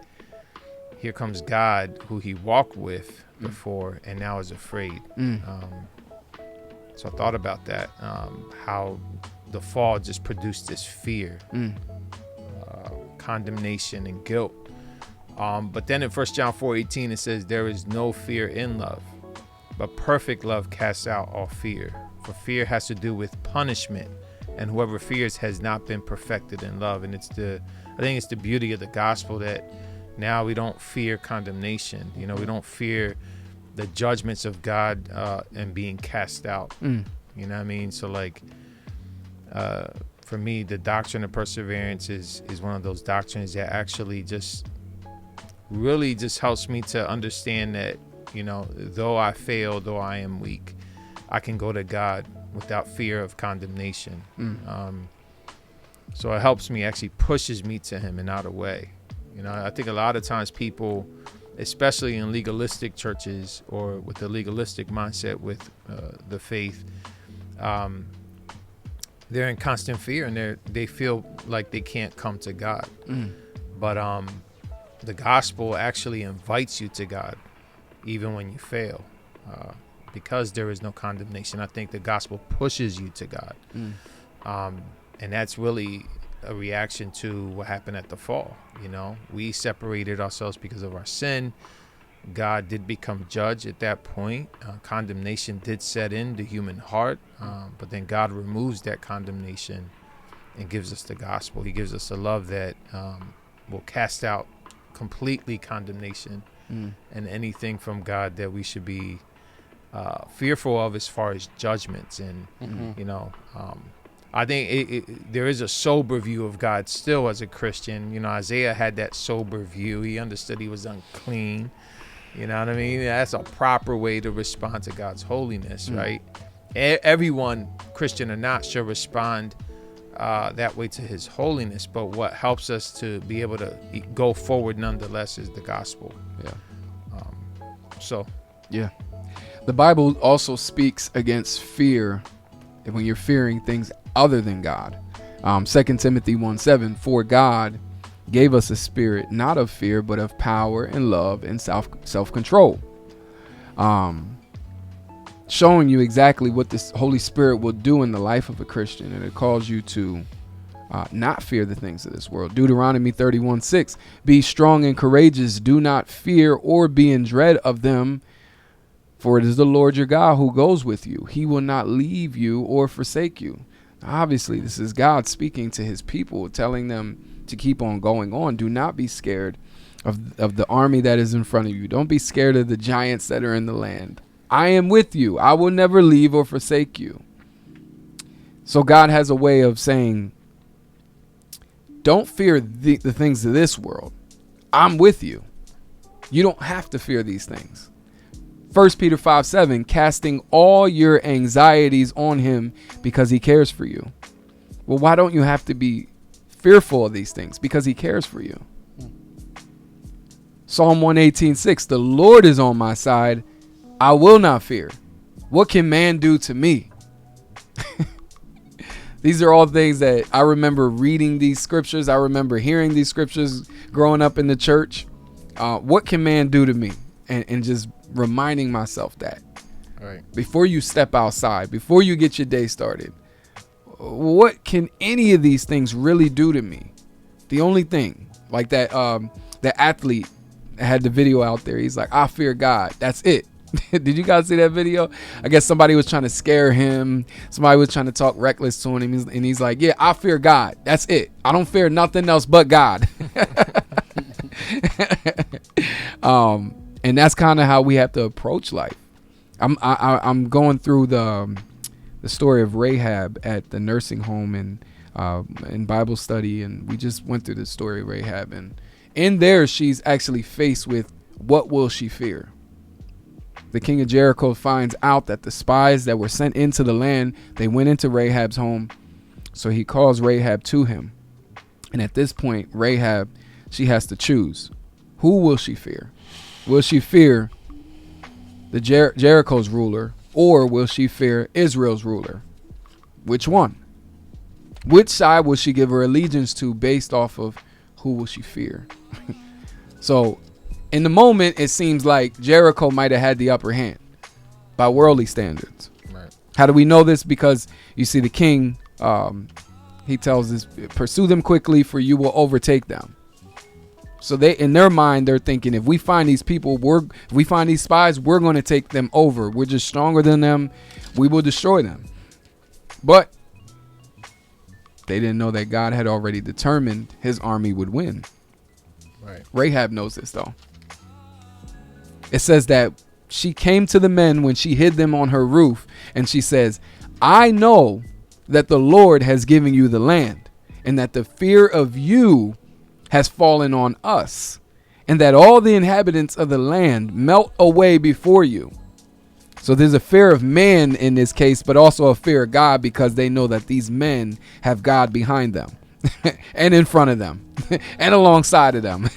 here comes God who he walked with before and now is afraid. So I thought about that, how the fall just produced this fear, condemnation and guilt. But then in 1 John 4:18, it says, "There is no fear in love, but perfect love casts out all fear. For fear has to do with punishment, and whoever fears has not been perfected in love." And I think it's the beauty of the gospel that now we don't fear condemnation. We don't fear the judgments of God and being cast out. You know what I mean? So like, for me, the doctrine of perseverance is one of those doctrines that actually just really just helps me to understand that, though I fail, though I am weak, I can go to God without fear of condemnation. So it helps me, actually pushes me to him and not away. I think a lot of times people, especially in legalistic churches or with the legalistic mindset with the faith, they're in constant fear and they feel like they can't come to God. But the gospel actually invites you to God even when you fail, because there is no condemnation. I think the gospel pushes you to God, and that's really a reaction to what happened at the fall. We separated ourselves because of our sin. God did become judge at that point. Condemnation did set in the human heart, but then God removes that condemnation and gives us the gospel. He gives us a love that will cast out completely condemnation and anything from God that we should be fearful of as far as judgments. And I think there is a sober view of God still as a Christian. Isaiah had that sober view. He understood he was unclean. You know what I mean? That's a proper way to respond to God's holiness, right? Everyone, Christian or not, should respond that way to his holiness. But what helps us to be able to go forward nonetheless is the gospel. Yeah. The Bible also speaks against fear when you're fearing things other than God. 2 Timothy 1:7, "For God gave us a spirit not of fear, but of power and love and self-control." Showing you exactly what this Holy Spirit will do in the life of a Christian, and it calls you to not fear the things of this world. Deuteronomy 31:6, "Be strong and courageous, do not fear or be in dread of them, for it is the Lord your God who goes with you. He will not leave you or forsake you." Obviously, this is God speaking to his people, telling them to keep on going on. Do not be scared of the army that is in front of you. Don't be scared of the giants that are in the land. I am with you. I will never leave or forsake you. So God has a way of saying, don't fear the things of this world. I'm with you. You don't have to fear these things. 1 Peter 5:7, "Casting all your anxieties on him because he cares for you." Well, why don't you have to be fearful of these things? Because he cares for you. Psalm 118:6, "The Lord is on my side. I will not fear. What can man do to me?" These are all things that I remember reading these scriptures. I remember hearing these scriptures growing up in the church. What can man do to me? And just reminding myself that. All right. Before you step outside, before you get your day started, what can any of these things really do to me? The only thing, like that athlete had the video out there. He's like, "I fear God." That's it. Did you guys see that video? I guess somebody was trying to scare him. Somebody was trying to talk reckless to him. And he's like, "Yeah, I fear God. That's it. I don't fear nothing else but God." And that's kind of how we have to approach life. I'm going through the story of Rahab at the nursing home and in Bible study, and we just went through the story of Rahab, and in there she's actually faced with what will she fear. The king of Jericho finds out that the spies that were sent into the land, they went into Rahab's home. So he calls Rahab to him. And at this point, Rahab, she has to choose. Who will she fear? Will she fear the Jericho's ruler, or will she fear Israel's ruler? Which one? Which side will she give her allegiance to based off of who will she fear? So in the moment, it seems like Jericho might have had the upper hand by worldly standards. Right. How do we know this? Because you see the king, he tells us, pursue them quickly for you will overtake them. So they, in their mind, they're thinking, if we find these people, if we find these spies, we're going to take them over. We're just stronger than them. We will destroy them. But they didn't know that God had already determined his army would win. Right. Rahab knows this, though. It says that she came to the men when she hid them on her roof, and she says, I know that the Lord has given you the land, and that the fear of you has fallen on us, and that all the inhabitants of the land melt away before you. So there's a fear of man in this case, but also a fear of God, because they know that these men have God behind them and in front of them and alongside of them.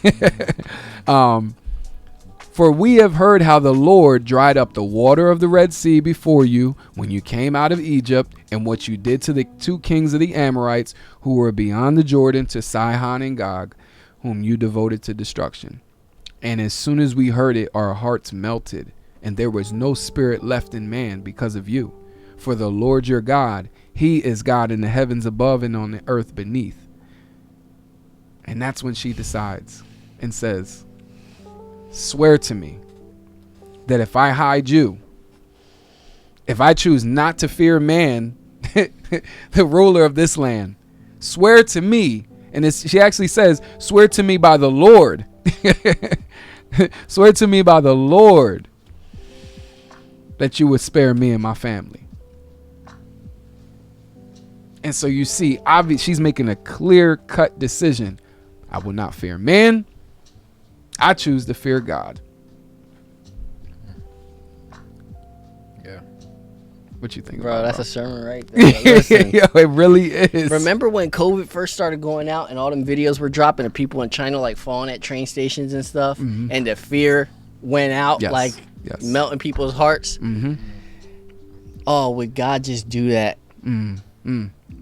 For we have heard how the Lord dried up the water of the Red Sea before you when you came out of Egypt, and what you did to the 2 kings of the Amorites who were beyond the Jordan, to Sihon and Og, whom you devoted to destruction. And as soon as we heard it, our hearts melted, and there was no spirit left in man because of you. For the Lord your God, he is God in the heavens above and on the earth beneath. And that's when she decides and says, swear to me that if I hide you, if I choose not to fear man, the ruler of this land, swear to me. And she actually says, swear to me by the Lord. Swear to me by the Lord that you would spare me and my family. And so you see, obviously, she's making a clear-cut decision. I will not fear man. I choose to fear God. Yeah. What you think, bro? That's a sermon right there. Listen, yo, it really is. Remember when COVID first started going out and all them videos were dropping of people in China like falling at train stations and stuff, and the fear went out, like melting people's hearts? Oh, would God just do that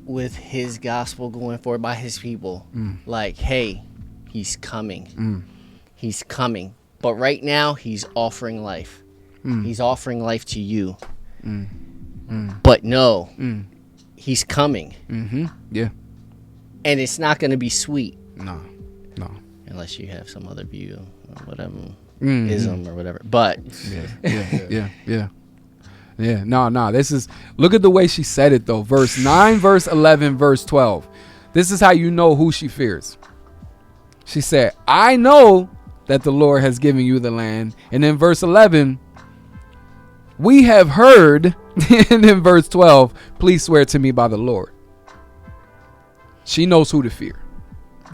with his gospel going forward by his people? Like, hey, he's coming. He's coming. But right now, he's offering life. He's offering life to you. But no, he's coming. Yeah. And it's not going to be sweet. No. Unless you have some other view or whatever, ism or whatever. But yeah. No. This is, look at the way she said it, though. Verse 9, verse 11, verse 12. This is how you know who she fears. She said, I know that the Lord has given you the land. And in verse 11, we have heard. And in verse 12, please swear to me by the Lord. She knows who to fear.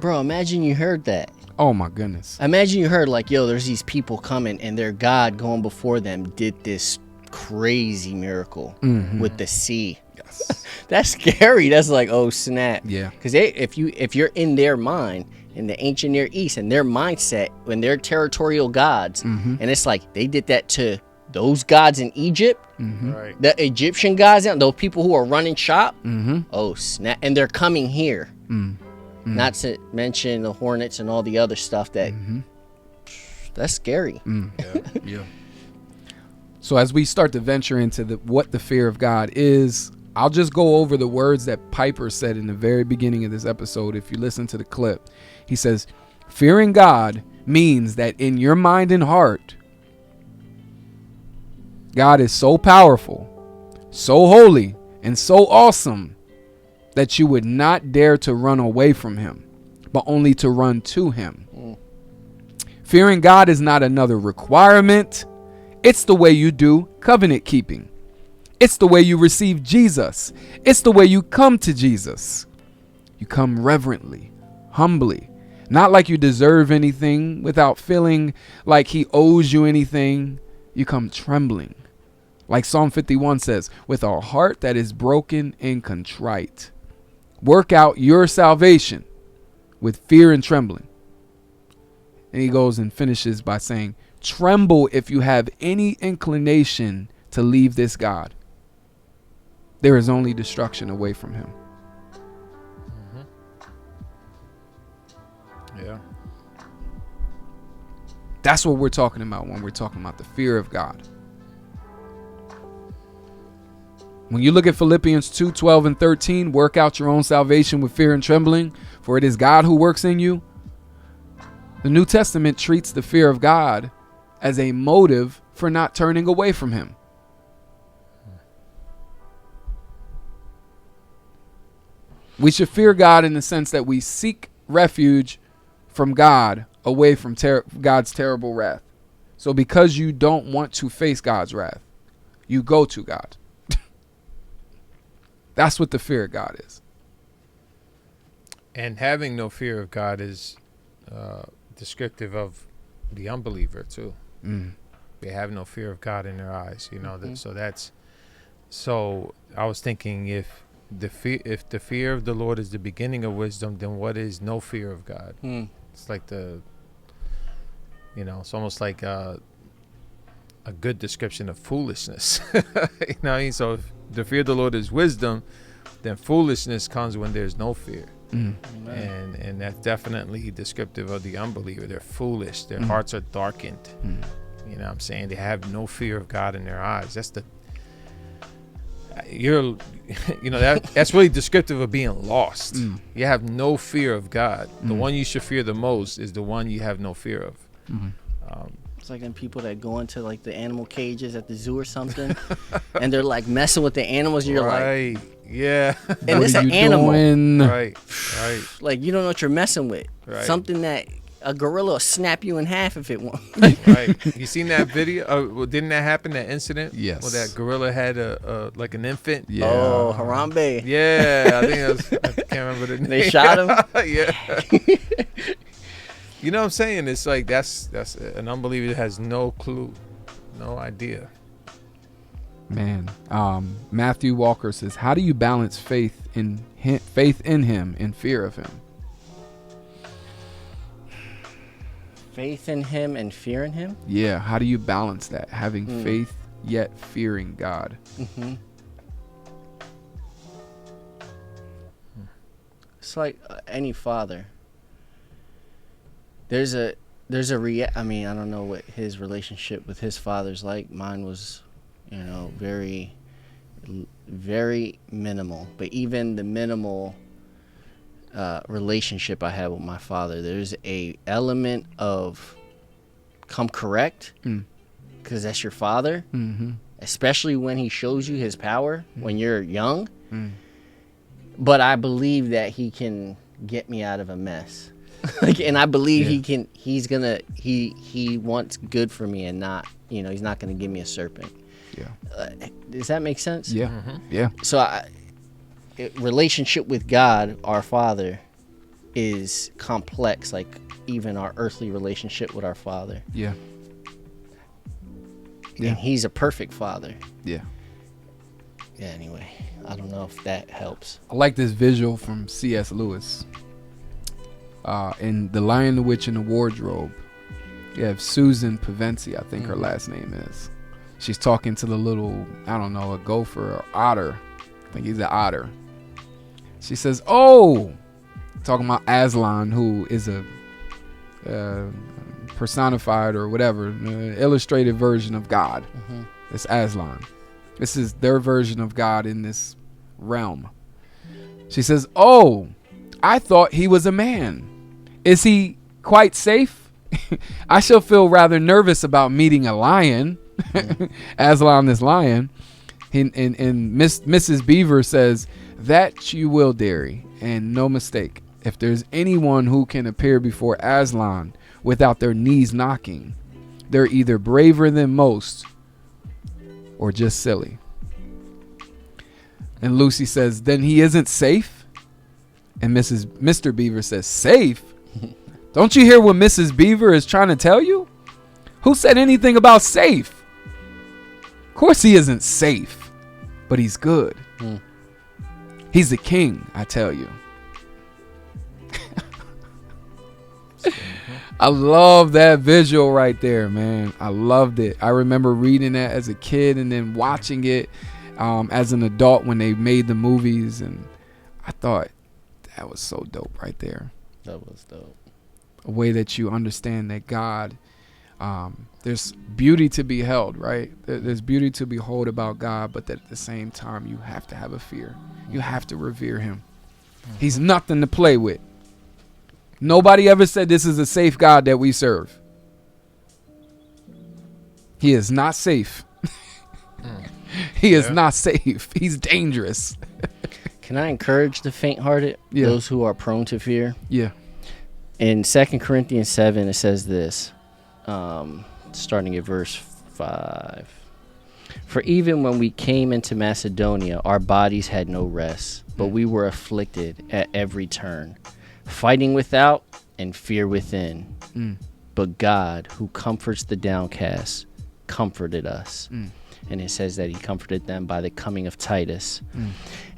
Bro, imagine you heard that. Oh my goodness. Imagine you heard like, yo, there's these people coming and their God going before them did this crazy miracle with the sea. Yes. That's scary. That's like, oh snap. Yeah. Because if you're in their mind, in the ancient Near East, and their mindset, when they're territorial gods, and it's like they did that to those gods in Egypt, right? The Egyptian gods, those people who are running shop. Oh snap! And they're coming here. Not to mention the hornets and all the other stuff that that's scary. Yeah. So as we start to venture into what the fear of God is, I'll just go over the words that Piper said in the very beginning of this episode. If you listen to the clip, he says, fearing God means that in your mind and heart, God is so powerful, so holy, and so awesome that you would not dare to run away from him, but only to run to him. Fearing God is not another requirement. It's the way you do covenant keeping. It's the way you receive Jesus. It's the way you come to Jesus. You come reverently, humbly, not like you deserve anything, without feeling like he owes you anything. You come trembling. Like Psalm 51 says, with a heart that is broken and contrite. Work out your salvation with fear and trembling. And he goes and finishes by saying, tremble if you have any inclination to leave this God. There is only destruction away from him. Yeah. That's what we're talking about when we're talking about the fear of God. When you look at Philippians 2:12 and 13, work out your own salvation with fear and trembling, for it is God who works in you. The New Testament treats the fear of God as a motive for not turning away from him. We should fear God in the sense that we seek refuge from God away from God's terrible wrath. So because you don't want to face God's wrath, you go to God. That's what the fear of God is. And having no fear of God is descriptive of the unbeliever too. They have no fear of God in their eyes, you know. So I was thinking, if the fear of the Lord is the beginning of wisdom, then what is no fear of God? It's like it's almost like a good description of foolishness. You know what I mean? So if the fear of the Lord is wisdom, then foolishness comes when there's no fear. And that's definitely descriptive of the unbeliever. They're foolish. Their hearts are darkened. You know what I'm saying? They have no fear of God in their eyes. That's that's really descriptive of being lost. You have no fear of God. The one you should fear the most is the one you have no fear of. It's like them people that go into like the animal cages at the zoo or something, and they're like messing with the animals. And you're like, yeah, and it's an animal, right? Like you don't know what you're messing with. Right. Something that a gorilla will snap you in half if it wants. Right. You seen that video? Didn't that happen? That incident? Yes. Where that gorilla had like an infant. Yeah. Oh, Harambe. Yeah, I think I can't remember the name. They shot him. Yeah. You know what I'm saying? It's like that's an unbeliever that has no clue, no idea. Man, Matthew Walker says, how do you balance faith in him and fear of him? Faith in him and fear in him? Yeah, how do you balance that? Having faith yet fearing God. It's like any father. There's a I mean, I don't know what his relationship with his father's like. Mine was, very, very minimal. But even the minimal relationship I had with my father, there's a element of come correct, because that's your father, especially when he shows you his power when you're young. But I believe that he can get me out of a mess. And I believe he wants good for me, and not, he's not going to give me a serpent. Yeah. Does that make sense? Yeah. Yeah. So relationship with God, our Father, is complex, like even our earthly relationship with our Father. Yeah. And he's a perfect Father. Yeah. Yeah, anyway, I don't know if that helps. I like this visual from C.S. Lewis. In The Lion, the Witch, and the Wardrobe, you have Susan Pavensi, I think her last name is. She's talking to the little, I don't know, a gopher or otter. I think he's an otter. She says, oh, talking about Aslan, who is a personified or whatever, illustrated version of God. It's Aslan. This is their version of God in this realm. She says, oh, I thought he was a man. Is he quite safe? I shall feel rather nervous about meeting a lion. Aslan, this lion. And Mrs. Beaver says, that you will, dearie, and no mistake. If there's anyone who can appear before Aslan without their knees knocking. They're either braver than most or just silly. And Lucy says, then he isn't safe? And Mr. Beaver says, safe? Don't you hear what Mrs. Beaver is trying to tell you? Who said anything about safe? Of course he isn't safe, but he's good. He's the king, I tell you. I love that visual right there, man. I loved it. I remember reading that as a kid and then watching it as an adult when they made the movies. And I thought that was so dope right there. That was dope. A way that you understand that God, there's beauty to be held, right? There's beauty to behold about God, but that at the same time, you have to have a fear. You have to revere him. He's nothing to play with. Nobody ever said this is a safe God that we serve. He is not safe. He is not safe. He's dangerous. Can I encourage the faint-hearted, those who are prone to fear? Yeah. In 2 Corinthians 7, it says this, starting at verse 5. For even when we came into Macedonia, our bodies had no rest, but we were afflicted at every turn, fighting without and fear within. But God, who comforts the downcast, comforted us. And it says that he comforted them by the coming of Titus.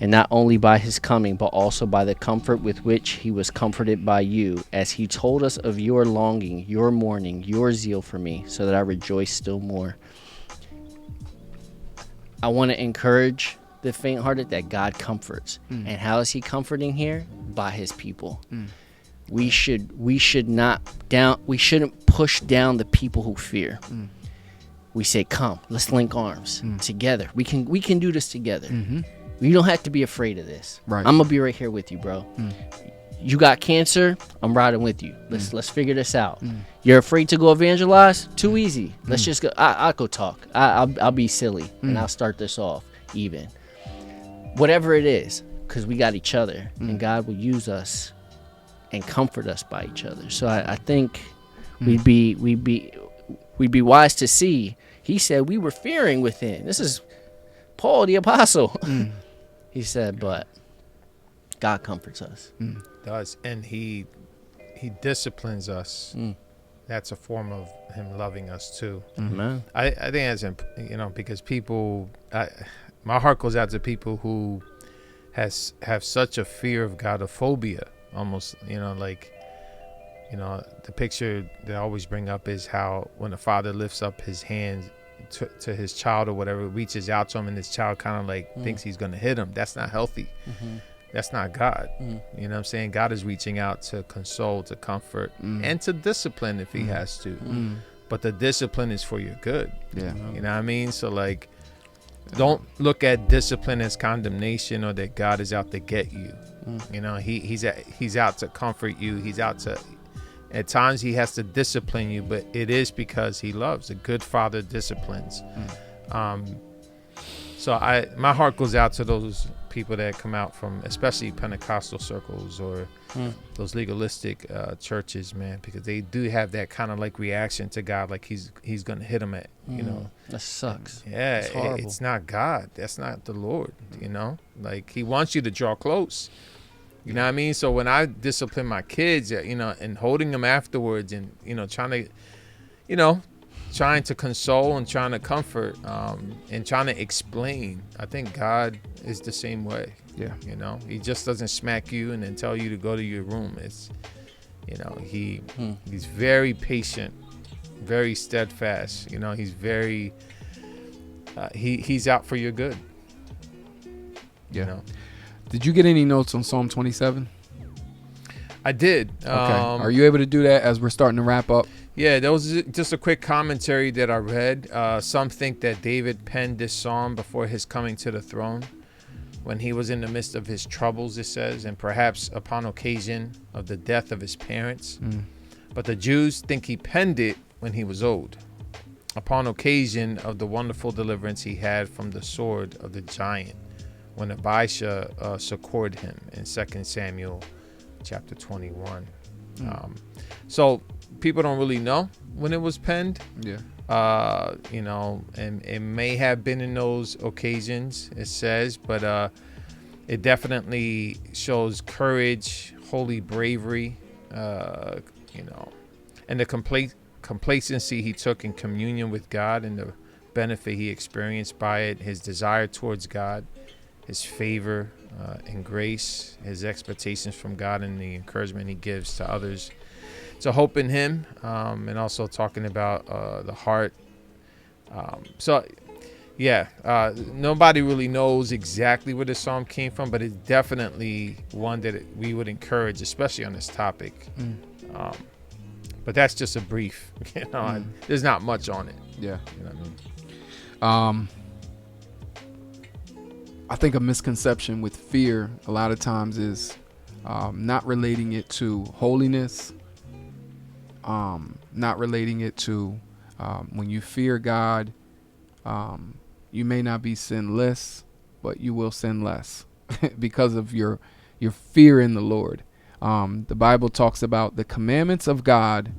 And not only by his coming, but also by the comfort with which he was comforted by you, as he told us of your longing, your mourning, your zeal for me, so that I rejoice still more. I want to encourage the faint-hearted that God comforts. And how is he comforting here? By his people. We shouldn't push down the people who fear. We say, come, let's link arms together. We can do this together. You don't have to be afraid of this. Right. I'm gonna be right here with you, bro. You got cancer, I'm riding with you. Let's figure this out. You're afraid to go evangelize? Too easy. Let's just go. I'll go talk. I'll be silly and I'll start this off even. Whatever it is, because we got each other, and God will use us and comfort us by each other. So I think we'd be wise to see. He said we were fearing within. This is Paul the apostle. He said, but God comforts us. Does, and he disciplines us. That's a form of him loving us too. Amen. I think that's because people, my heart goes out to people who have such a fear of God, a phobia almost. The picture that I always bring up is how when a father lifts up his hand to his child or whatever, reaches out to him, and his child kind of like thinks he's going to hit him. That's not healthy. That's not God. You know what I'm saying? God is reaching out to console, to comfort, and to discipline if he has to. But the discipline is for your good. Yeah. You know what I mean? So like, don't look at discipline as condemnation or that God is out to get you. He's out to comfort you. He's out to, at times he has to discipline you, but it is because he loves. A good father disciplines. So my heart goes out to those people that come out from especially Pentecostal circles or those legalistic churches, man, because they do have that kind of like reaction to God, like he's gonna hit them at, That sucks. Yeah, That's horrible. it's not God. That's not the Lord. Like he wants you to draw close. You know what I mean? So when I discipline my kids, and holding them afterwards, and trying to console and trying to comfort, and trying to explain, I think God is the same way. Yeah. He just doesn't smack you and then tell you to go to your room. It's, he's very patient, very steadfast. He's very, he's out for your good. Yeah. Did you get any notes on Psalm 27? I did. Okay. Are you able to do that as we're starting to wrap up? Yeah, that was just a quick commentary that I read. Some think that David penned this psalm before his coming to the throne, when he was in the midst of his troubles, it says, and perhaps upon occasion of the death of his parents. But the Jews think he penned it when he was old, upon occasion of the wonderful deliverance he had from the sword of the giant, when Abishai succored him in 2 Samuel chapter 21. So people don't really know when it was penned. Yeah. And it may have been in those occasions, it says, but it definitely shows courage, holy bravery, and the complacency he took in communion with God and the benefit he experienced by it, his desire towards God, his favor and grace, his expectations from God, and the encouragement he gives to others to hope in him, and also talking about the heart. Nobody really knows exactly where the psalm came from, but it's definitely one that we would encourage, especially on this topic. But that's just a brief, there's not much on it. Yeah. You know what I mean? I think a misconception with fear a lot of times is not relating it to holiness, not relating it to when you fear God, you may not be sinless, but you will sin less because of your fear in the Lord. The Bible talks about the commandments of God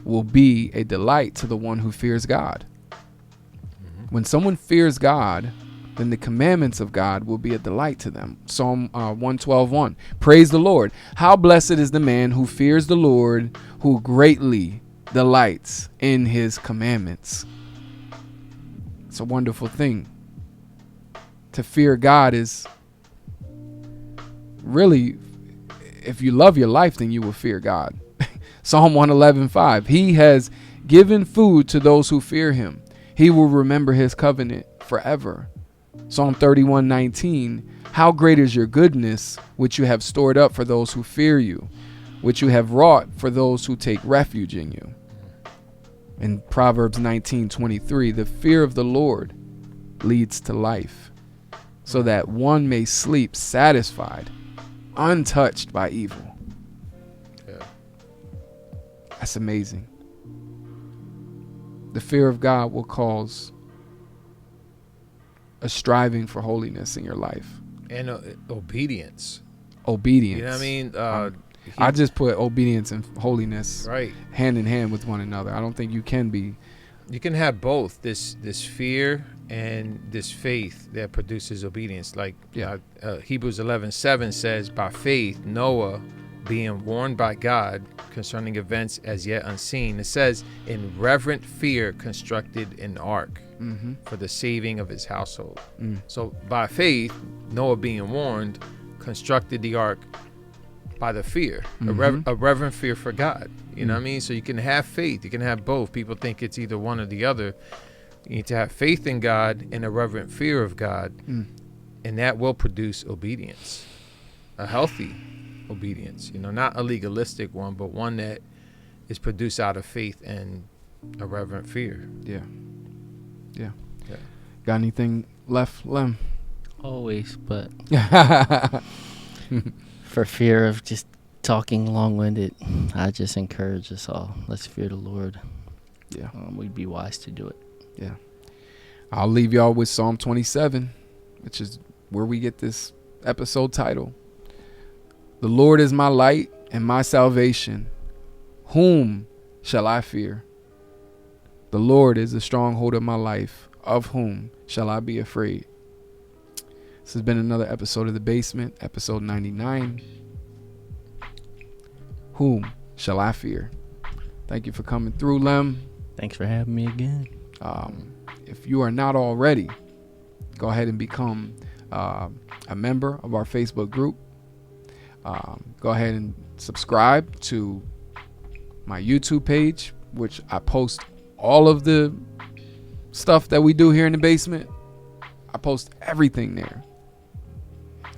will be a delight to the one who fears God. When someone fears God, then the commandments of God will be a delight to them. Psalm 112:1. Praise the Lord. How blessed is the man who fears the Lord, who greatly delights in his commandments. It's a wonderful thing. To fear God is really, if you love your life, then you will fear God. Psalm 111:5. He has given food to those who fear him. He will remember his covenant forever. Psalm 31:19. How great is your goodness, which you have stored up for those who fear you, which you have wrought for those who take refuge in you. In Proverbs 19:23, the fear of the Lord leads to life, so that one may sleep satisfied, untouched by evil. Yeah. That's amazing. The fear of God will cause a striving for holiness in your life. And obedience. Obedience. You know what I mean? I just put obedience and holiness right hand in hand with one another. I don't think you can be. You can have both this fear and this faith that produces obedience. Like Hebrews 11:7 says, by faith Noah, being warned by God concerning events as yet unseen, it says, in reverent fear constructed an ark for the saving of his household. So by faith, Noah, being warned, constructed the ark by the fear, a reverent fear for God. You know what I mean? So you can have faith. You can have both. People think it's either one or the other. You need to have faith in God and a reverent fear of God, and that will produce obedience, a healthy obedience. Not a legalistic one, but one that is produced out of faith and a reverent fear. Yeah. Got anything left, Lem? Always, but for fear of just talking long-winded, I just encourage us all. Let's fear the Lord. Yeah. We'd be wise to do it. Yeah. I'll leave y'all with Psalm 27, which is where we get this episode title. The Lord is my light and my salvation. Whom shall I fear? The Lord is the stronghold of my life. Of whom shall I be afraid? This has been another episode of The Basement, episode 99. Whom shall I fear? Thank you for coming through, Lem. Thanks for having me again. If you are not already, go ahead and become a member of our Facebook group. Go ahead and subscribe to my YouTube page, which I post all of the stuff that we do here in the basement. I post everything there.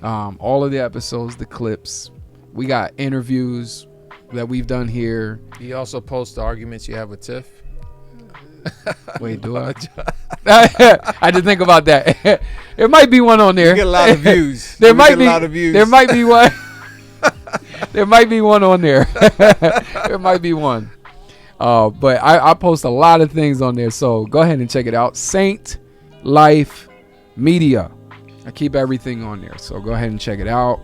All of the episodes, the clips. We got interviews that we've done here. You also post the arguments you have with Tiff. Wait, do I? I did think about that. There might be one on there. You get a lot of views. There might be a lot of views. There might be one. There might be one on there. There might be one. But I post a lot of things on there, so go ahead and check it out. Saint Life Media. I keep everything on there, so go ahead and check it out.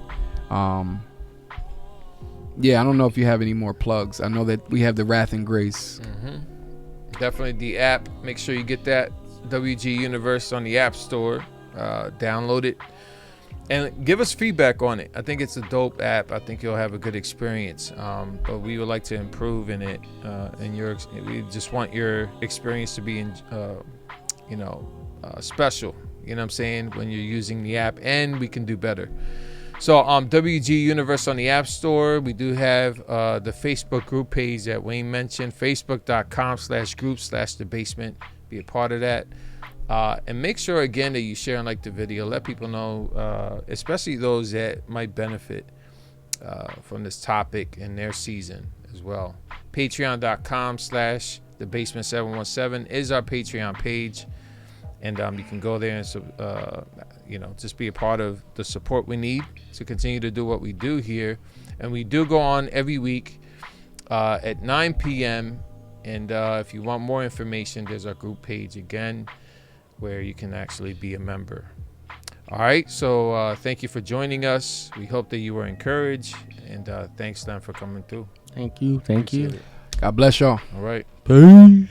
Yeah, I don't know if you have any more plugs. I know that we have the Wrath and Grace. Definitely the app. Make sure you get that WG Universe on the App Store. Download it and give us feedback on it. I think it's a dope app. I think you'll have a good experience. But we would like to improve in it. We just want your experience to be special. You know what I'm saying? When you're using the app, and we can do better. So WG Universe on the App Store. We do have the Facebook group page that Wayne mentioned, facebook.com/group/thebasement. Be a part of that. And make sure, again, that you share and like the video. Let people know, especially those that might benefit from this topic in their season as well. Patreon.com/thebasement717 is our Patreon page. And you can go there and, just be a part of the support we need to continue to do what we do here. And we do go on every week at 9 p.m. And if you want more information, there's our group page again, where you can actually be a member. All right. So thank you for joining us. We hope that you were encouraged. And thanks, Dan, for coming through. Thank you. Thank you. Appreciate it. God bless y'all. All right. Peace.